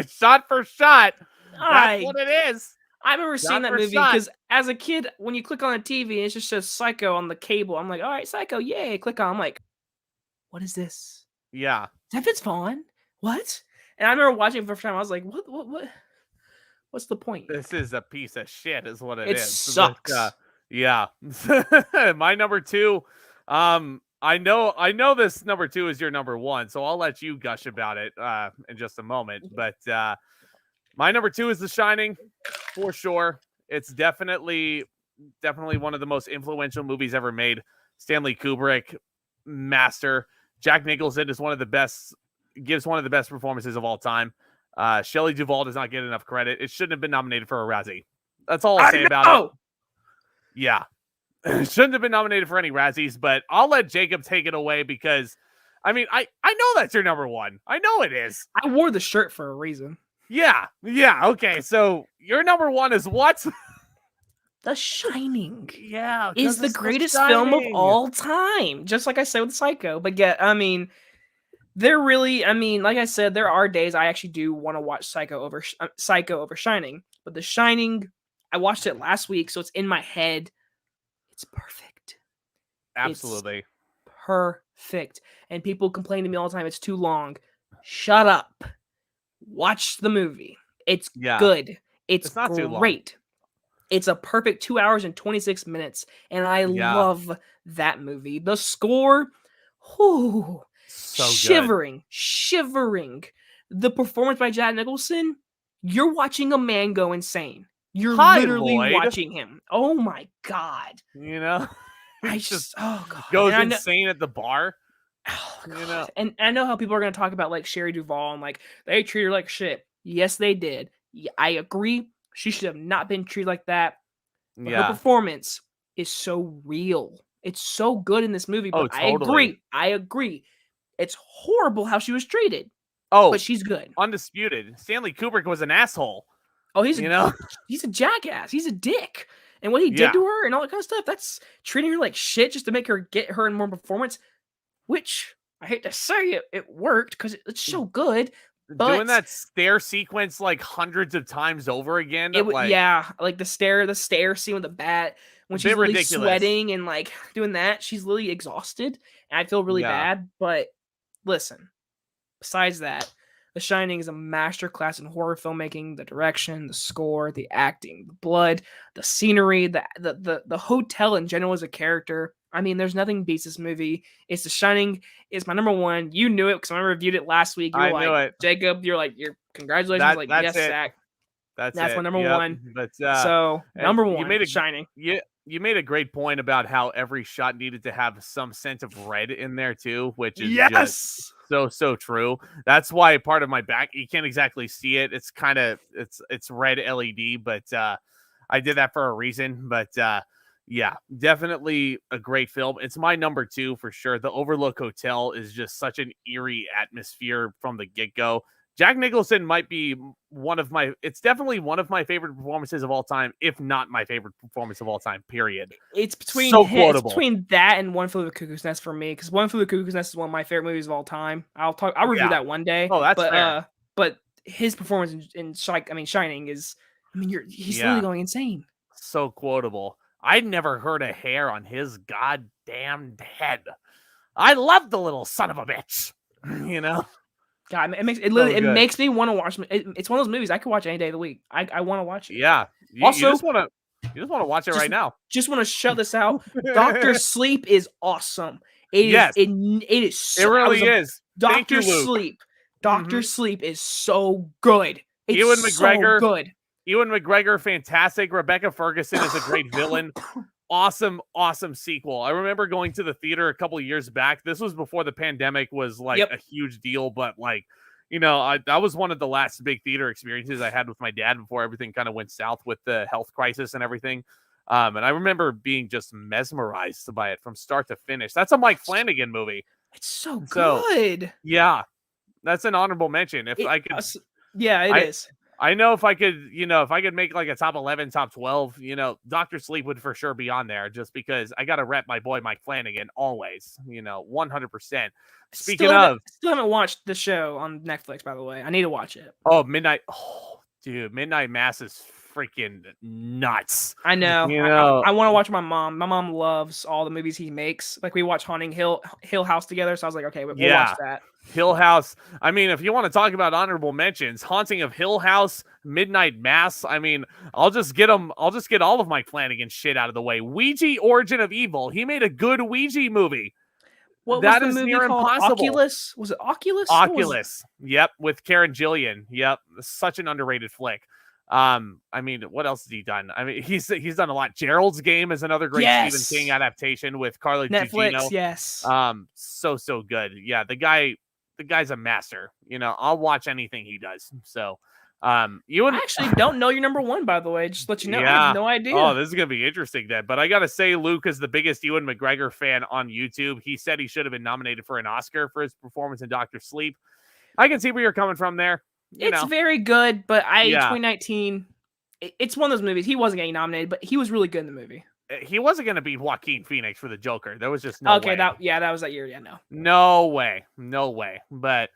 Shot for shot. That's what it is. I remember seeing that movie because as a kid, when you click on the TV, it just says Psycho on the cable. I'm like, all right, Psycho, yay. Click on. I'm like, what is this? Yeah. Is that Vince Vaughn? What? And I remember watching it for the first time. I was like, what? What's the point? This is a piece of shit is what it is. It sucks. Yeah. My number 2, I know this number 2 is your number 1, so I'll let you gush about it in just a moment. But my number 2 is The Shining, for sure. It's definitely one of the most influential movies ever made. Stanley Kubrick, master. Jack Nicholson is gives one of the best performances of all time. Shelley Duvall does not get enough credit. It shouldn't have been nominated for a Razzie. That's all I'll say about it. Yeah. It shouldn't have been nominated for any Razzies, but I'll let Jacob take it away because, I mean, I know that's your number one. I know it is. I wore the shirt for a reason. Yeah. Okay. So your number one is what? The Shining. Yeah. Is the greatest film of all time. Just like I said with Psycho. But yeah, I mean, like I said, there are days I actually do want to watch Psycho over Shining. But The Shining, I watched it last week, so it's in my head. It's perfect. Absolutely. It's perfect. And people complain to me all the time, it's too long. Shut up. Watch the movie. It's good. It's not great. Too long. It's a perfect 2 hours and 26 minutes. And I love that movie. The score, so shivering. The performance by Jack Nicholson, you're watching a man go insane. You're literally watching him. Oh my God. You know? God. Goes insane at the bar. Oh, God. You know? And I know how people are going to talk about like Shelley Duvall and like they treat her like shit. Yes, they did. I agree. She should have not been treated like that. But her performance is so real. It's so good in this movie. But totally. I agree. It's horrible how she was treated. Oh, but she's good. Undisputed. Stanley Kubrick was an asshole. Oh, he's a jackass. He's a dick. And what he did to her and all that kind of stuff, that's treating her like shit just to make her get her in more performance, which I hate to say it worked because it's so good. But doing that stair sequence like hundreds of times over again. Like the stair scene with the bat when she's really sweating and like doing that. She's literally exhausted. And I feel really bad. But listen, besides that, The Shining is a masterclass in horror filmmaking. The direction, the score, the acting, the blood, the scenery, the hotel in general as a character. I mean, there's nothing beats this movie. It's The Shining. It's my number one. You knew it because I reviewed it last week. You were like, Jacob, you're like, congratulations. Yes, Zack. That's my number one. But so number one, Shining. You made a great point about how every shot needed to have some sense of red in there too, which is just so true. That's why part of my back, you can't exactly see it. It's kind of it's red LED, but I did that for a reason. But yeah, definitely a great film. It's my number two for sure. The Overlook Hotel is just such an eerie atmosphere from the get-go. Jack Nicholson might be it's definitely one of my favorite performances of all time, if not my favorite performance of all time, period. It's between it's between that and One Flew Over the Cuckoo's Nest for me, because One Flew Over the Cuckoo's Nest is one of my favorite movies of all time. I'll review that one day. Oh, that's fair. But his performance in Shining is, he's literally going insane. So quotable. I'd never heard a hair on his goddamn head. I love the little son of a bitch. You know? God, it makes me want to watch. It's one of those movies I could watch any day of the week. I want to watch it. Yeah. You just want to watch it right now. Just want to shut this out. Doctor Sleep is awesome. It is. It really is. Doctor Sleep. Doctor Sleep is so good. It's Ewan McGregor, so good. Ewan McGregor, fantastic. Rebecca Ferguson is a great villain. Awesome sequel. I remember going to the theater a couple of years back. This was before the pandemic was like a huge deal, but like, that was one of the last big theater experiences I had with my dad before everything kind of went south with the health crisis and everything. And I remember being just mesmerized by it from start to finish. That's a Mike Flanagan movie. It's so good. Yeah. That's an honorable mention. If I could. Yeah, it is. I know if I could make like a top 11, top 12, Dr. Sleep would for sure be on there just because I got to rep my boy Mike Flanagan always, 100%. Speaking of, still haven't watched the show on Netflix, by the way. I need to watch it. Oh, Midnight Mass is freaking nuts. I know. I want to watch my mom. My mom loves all the movies he makes. Like we watch Haunting Hill House together, so I was like, okay, we'll watch that. Hill House. I mean, if you want to talk about honorable mentions, Haunting of Hill House, Midnight Mass. I mean, I'll just get all of Mike Flanagan's shit out of the way. Ouija Origin of Evil. He made a good Ouija movie. What was the movie called? Oculus? Was it Oculus? Oculus. Yep, with Karen Gillian. Yep, such an underrated flick. I mean, what else has he done? I mean, he's done a lot. Gerald's Game is another great Stephen King adaptation with Carla Netflix, Gugino. Yes. So good. Yeah, the guy the guy's a master. I'll watch anything he does. So, you I and actually don't know your number one, by the way. Just let you know, I yeah. have no idea. Oh, this is gonna be interesting then. But I gotta say, Luke is the biggest Ewan McGregor fan on YouTube. He said he should have been nominated for an Oscar for his performance in Doctor Sleep. I can see where you're coming from there. It's very good, but Yeah. 2019, it's one of those movies. He wasn't getting nominated, but he was really good in the movie. He wasn't going to beat Joaquin Phoenix for the Joker. There was just no way. That was that year. Yeah, no. No way. But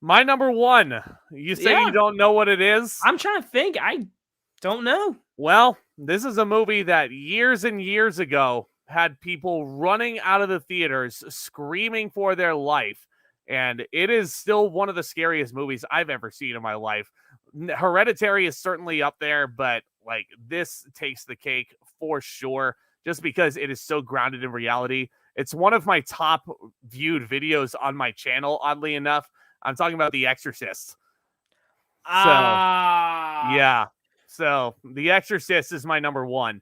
my number one, you say you don't know what it is? I'm trying to think. I don't know. Well, this is a movie that years and years ago had people running out of the theaters screaming for their life. And it is still one of the scariest movies I've ever seen in my life. Hereditary is certainly up there, but like this takes the cake for sure, just because it is so grounded in reality. It's one of my top viewed videos on my channel, oddly enough. I'm talking about The Exorcist. Yeah. So The Exorcist is my number one.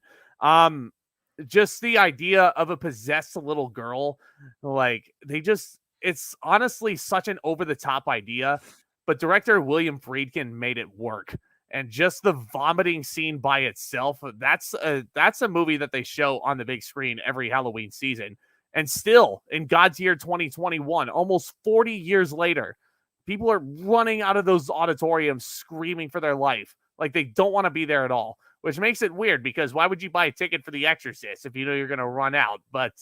Just the idea of a possessed little girl, like it's honestly such an over-the-top idea, but director William Friedkin made it work. And just the vomiting scene by itself, that's a movie that they show on the big screen every Halloween season. And still, in God's year 2021, almost 40 years later, people are running out of those auditoriums screaming for their life. Like they don't want to be there at all, which makes it weird because why would you buy a ticket for The Exorcist if you know you're going to run out? But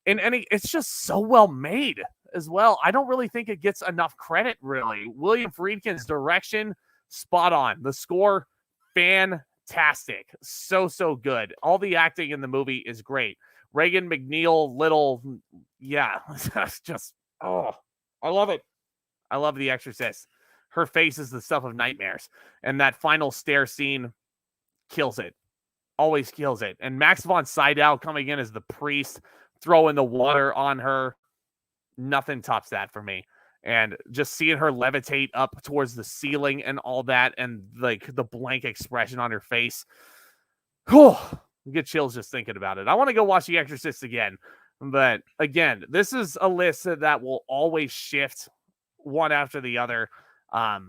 it's just so well made as well. I don't really think it gets enough credit, really. William Friedkin's direction, spot on. The score, fantastic. So good. All the acting in the movie is great. Regan McNeil, just, I love it. I love The Exorcist. Her face is the stuff of nightmares. And that final stair scene kills it. Always kills it. And Max von Sydow coming in as the priest, throwing the water on her. Nothing tops that for me. And just seeing her levitate up towards the ceiling and all that, and like the blank expression on her face. Get chills just thinking about it. I want to go watch The Exorcist again. But again, this is a list that will always shift one after the other. I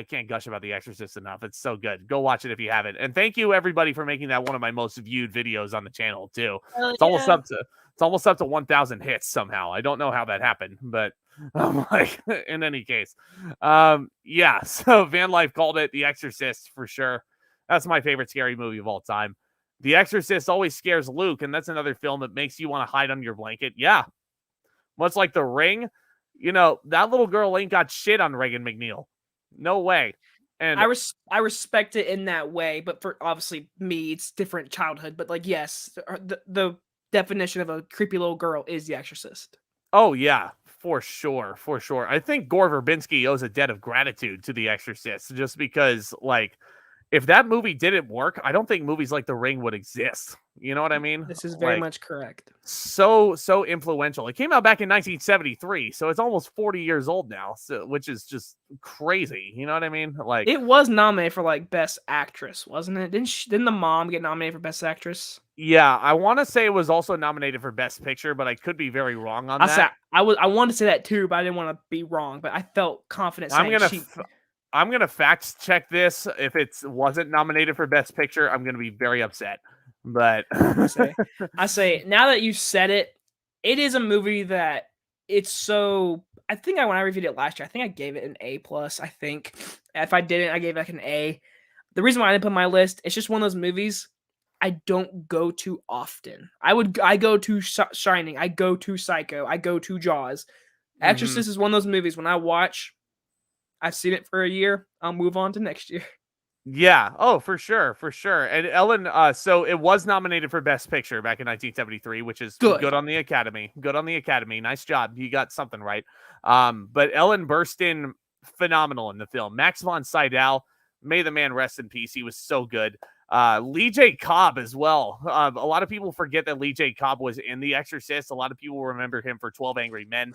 can't gush about The Exorcist enough. It's so good. Go watch it if you haven't. And thank you everybody for making that one of my most viewed videos on the channel too. It's almost up to 1,000 hits somehow. I don't know how that happened, but in any case, so Van Life called it The Exorcist for sure. That's my favorite scary movie of all time. The Exorcist always scares Luke, and that's another film that makes you want to hide under your blanket. Yeah. Much like The Ring, that little girl ain't got shit on Regan McNeil. No way. And I respect it in that way, but for obviously me, it's different childhood. But like, yes, the definition of a creepy little girl is The Exorcist. Oh yeah, for sure. I think Gore Verbinski owes a debt of gratitude to The Exorcist, just because, like, if that movie didn't work, I don't think movies like The Ring would exist. You know what I mean? This is very much correct. So influential. It came out back in 1973, so it's almost 40 years old now, which is just crazy. You know what I mean? Like, it was nominated for like Best Actress, wasn't it? Didn't the mom get nominated for Best Actress? Yeah, I want to say it was also nominated for Best Picture, but I could be very wrong on that. I wanted to say that too, but I didn't want to be wrong. But I felt confident saying I'm gonna fact check this. If it wasn't nominated for Best Picture, I'm gonna be very upset. But I say now that you said it, it is a movie that it's so. I think when I reviewed it last year, I think I gave it an A+. I think if I didn't, I gave it like an A. The reason why I didn't put it on my list, it's just one of those movies I don't go to often. I go to Shining, I go to Psycho, I go to Jaws. Exorcist is one of those movies when I watch. I've seen it for a year. I'll move on to next year. Yeah. Oh, for sure. And Ellen, so it was nominated for Best Picture back in 1973, which is good on the Academy. Good on the Academy. Nice job. You got something right. But Ellen Burstyn, phenomenal in the film. Max von Sydow, may the man rest in peace. He was so good. Lee J. Cobb as well. A lot of people forget that Lee J. Cobb was in The Exorcist. A lot of people remember him for 12 Angry Men.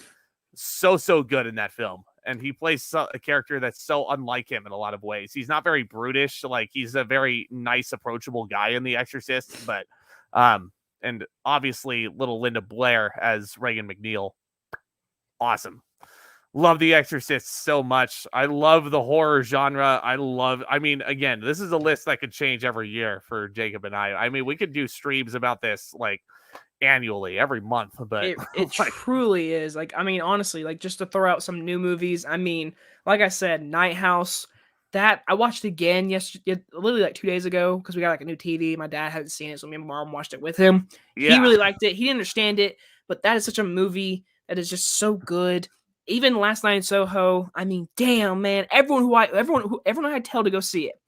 So good in that film. And he plays a character that's so unlike him in a lot of ways. He's not very brutish. Like, he's a very nice, approachable guy in The Exorcist. But, and obviously little Linda Blair as Regan McNeil. awesome. Love The Exorcist so much. I love the horror genre. I mean, again, this is a list that could change every year for Jacob and I. I mean, we could do streams about this like annually, every month, but It truly is. Like, I mean, honestly, like just to throw out some new movies. I mean, like I said, Lighthouse. That I watched again yesterday, literally like 2 days ago, because we got like a new TV. My dad hadn't seen it, so me and my mom watched it with him. He yeah. really liked it. He didn't understand it, but that is such a movie that is just so good. Even Last Night in Soho. I mean, damn man, everyone I tell to go see it,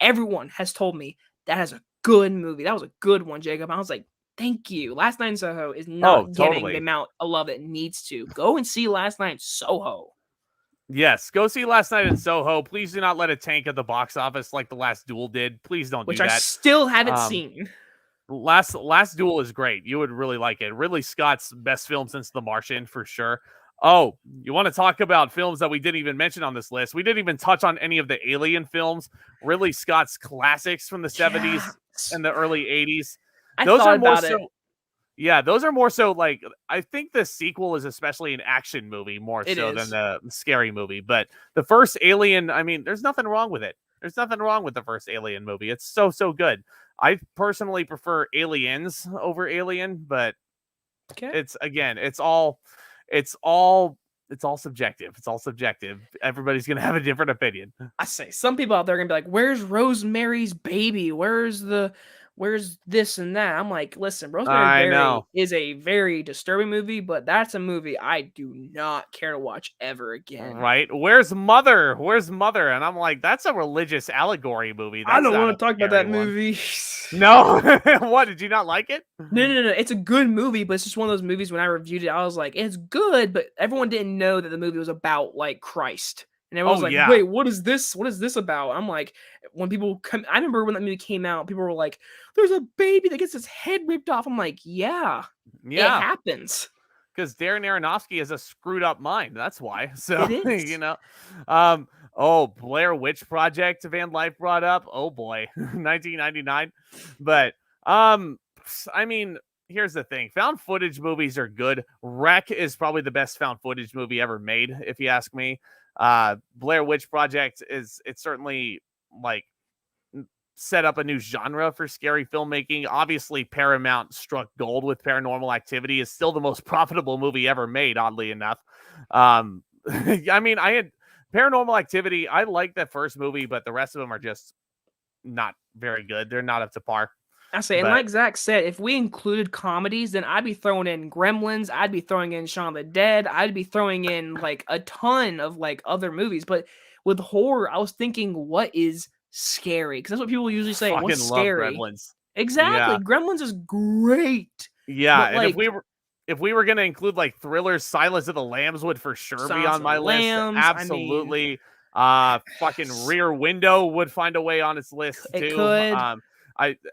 everyone has told me that is a good movie. That was a good one, Jacob. I was like, thank you. Last Night in Soho is not getting the amount of love it needs to. Go and see Last Night in Soho. Yes, go see Last Night in Soho. Please do not let it tank at the box office like The Last Duel did. Please don't do that. Which I still haven't seen. Last Duel is great. You would really like it. Ridley Scott's best film since The Martian, for sure. Oh, you want to talk about films that we didn't even mention on this list? We didn't even touch on any of the Alien films. Ridley Scott's classics from the 70s and the early 80s. Those are more so. Yeah, those are more so like, I think the sequel is especially an action movie more so than the scary movie. But the first Alien, I mean, there's nothing wrong with it. There's nothing wrong with the first Alien movie. It's so good. I personally prefer Aliens over Alien, but it's all subjective. It's all subjective. Everybody's going to have a different opinion. I say some people out there are going to be like, where's Rosemary's Baby? Where's this and that? I'm like, listen, Rosemary's Baby is a very disturbing movie, but that's a movie I do not care to watch ever again. Right? Where's Mother? And I'm like, that's a religious allegory movie. I don't want to talk about that movie. No? What? Did you not like it? No. It's a good movie, but it's just one of those movies when I reviewed it, I was like, it's good, but everyone didn't know that the movie was about like Christ. And everyone was like, wait, what is this? What is this about? I'm like, when people come, I remember when that movie came out, people were like, there's a baby that gets his head ripped off. I'm like, yeah, it happens. Because Darren Aronofsky has a screwed up mind. That's why. So, you know, Blair Witch Project, Van Life brought up. Oh boy, 1999. But, I mean, here's the thing. Found footage movies are good. Wreck is probably the best found footage movie ever made, if you ask me. Blair Witch Project it's certainly like set up a new genre for scary filmmaking. Obviously, Paramount struck gold with Paranormal Activity. Is still the most profitable movie ever made, oddly enough. I mean, I had Paranormal Activity. I like that first movie, but the rest of them are just not very good. They're not up to par. I say, and like Zack said, if we included comedies, then I'd be throwing in Gremlins, I'd be throwing in Shaun of the Dead, I'd be throwing in like a ton of like other movies. But with horror, I was thinking, what is scary? Because that's what people usually say. What's scary? Love Gremlins. Exactly. Yeah. Gremlins is great. Yeah, and like, if we were gonna include like thrillers, Silence of the Lambs would for sure be on my list. Absolutely. I mean, fucking Rear Window would find a way on its list too. It could.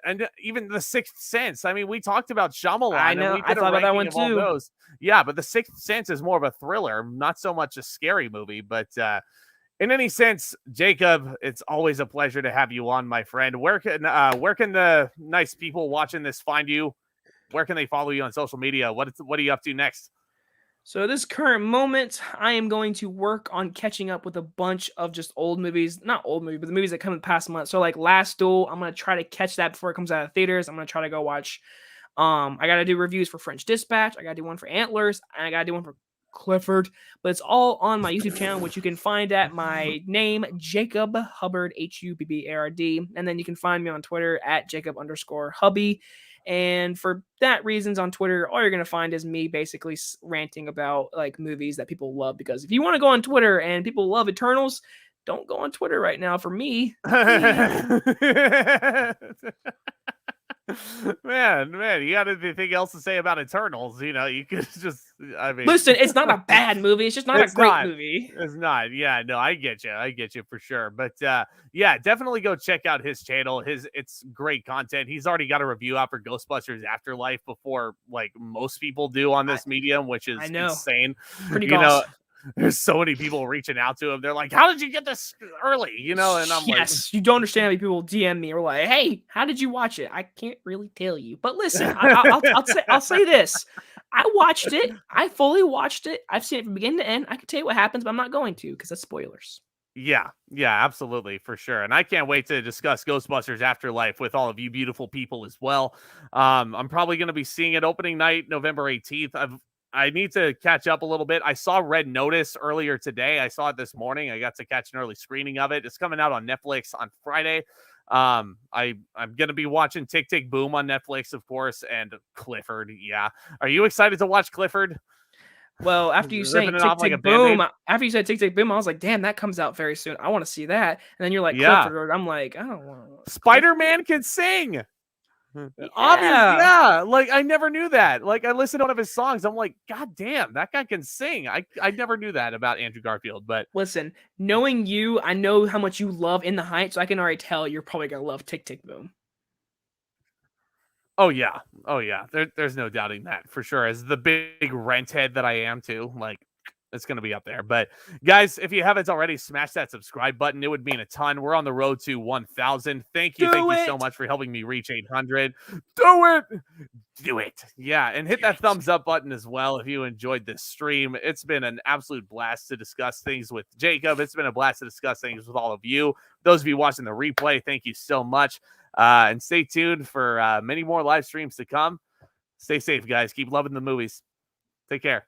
And even The Sixth Sense. I mean, we talked about Shyamalan. I know. I thought about that one too. Yeah, but The Sixth Sense is more of a thriller, not so much a scary movie. But in any sense, Jacob, it's always a pleasure to have you on, my friend. Where can the nice people watching this find you? Where can they follow you on social media? What are you up to next? So at this current moment, I am going to work on catching up with a bunch of just old movies. Not old movies, but the movies that come in the past month. So like Last Duel, I'm going to try to catch that before it comes out of theaters. I'm going to try to go watch. I got to do reviews for French Dispatch. I got to do one for Antlers. And I got to do one for Clifford. But it's all on my YouTube channel, which you can find at my name, Jacob Hubbard, Hubbard. And then you can find me on Twitter at Jacob_Hubby. And for that reasons on Twitter, all you're going to find is me basically ranting about like movies that people love. Because if you want to go on Twitter and people love Eternals, don't go on Twitter right now for me. Man, you got anything else to say about Eternals? You know, you could just, I mean, listen, it's not a bad movie. It's just not a great movie. It's not. Yeah, no, I get you for sure. But yeah, definitely go check out his channel. It's great content. He's already got a review out for Ghostbusters Afterlife before like most people do on this medium, which is insane. Pretty awesome. there's so many people reaching out to him. They're like, "How did you get this early?" You know, and I'm like, yes, you don't understand how many people DM me or like, "Hey, how did you watch it?" I can't really tell you, but listen, I'll say this: I watched it. I fully watched it. I've seen it from beginning to end. I can tell you what happens, but I'm not going to because that's spoilers. Yeah, absolutely, for sure. And I can't wait to discuss Ghostbusters Afterlife with all of you beautiful people as well. I'm probably going to be seeing it opening night, November 18th. I need to catch up a little bit. I saw Red Notice earlier today. I saw it this morning. I got to catch an early screening of it. It's coming out on Netflix on Friday. I'm going to be watching Tick Tick Boom on Netflix, of course, and Clifford. Yeah. Are you excited to watch Clifford? Well, after you Ripping saying it Tick off like a Tick Boom, Band-Aid? after you said Tick Tick Boom, I was like, damn, that comes out very soon. I want to see that. And then you're like Yeah. Clifford. I'm like, I don't want Spider-Man can sing. Obviously, Yeah. yeah. Like, I never knew that. Like, I listened to one of his songs. I'm like, God damn, that guy can sing. I never knew that about Andrew Garfield. But Listen, knowing you, I know how much you love In the Heights, so I can already tell you're probably gonna love Tick Tick Boom. oh yeah, there's no doubting that for sure. As the big rent head that I am too, like, it's going to be up there. But guys, if you haven't already, smash that subscribe button. It would mean a ton. We're on the road to 1,000. Thank you so much for helping me reach 800. Do it. Yeah, and hit that thumbs up button as well if you enjoyed this stream. It's been an absolute blast to discuss things with Jacob. It's been a blast to discuss things with all of you. Those of you watching the replay, thank you so much. And stay tuned for many more live streams to come. Stay safe, guys. Keep loving the movies. Take care.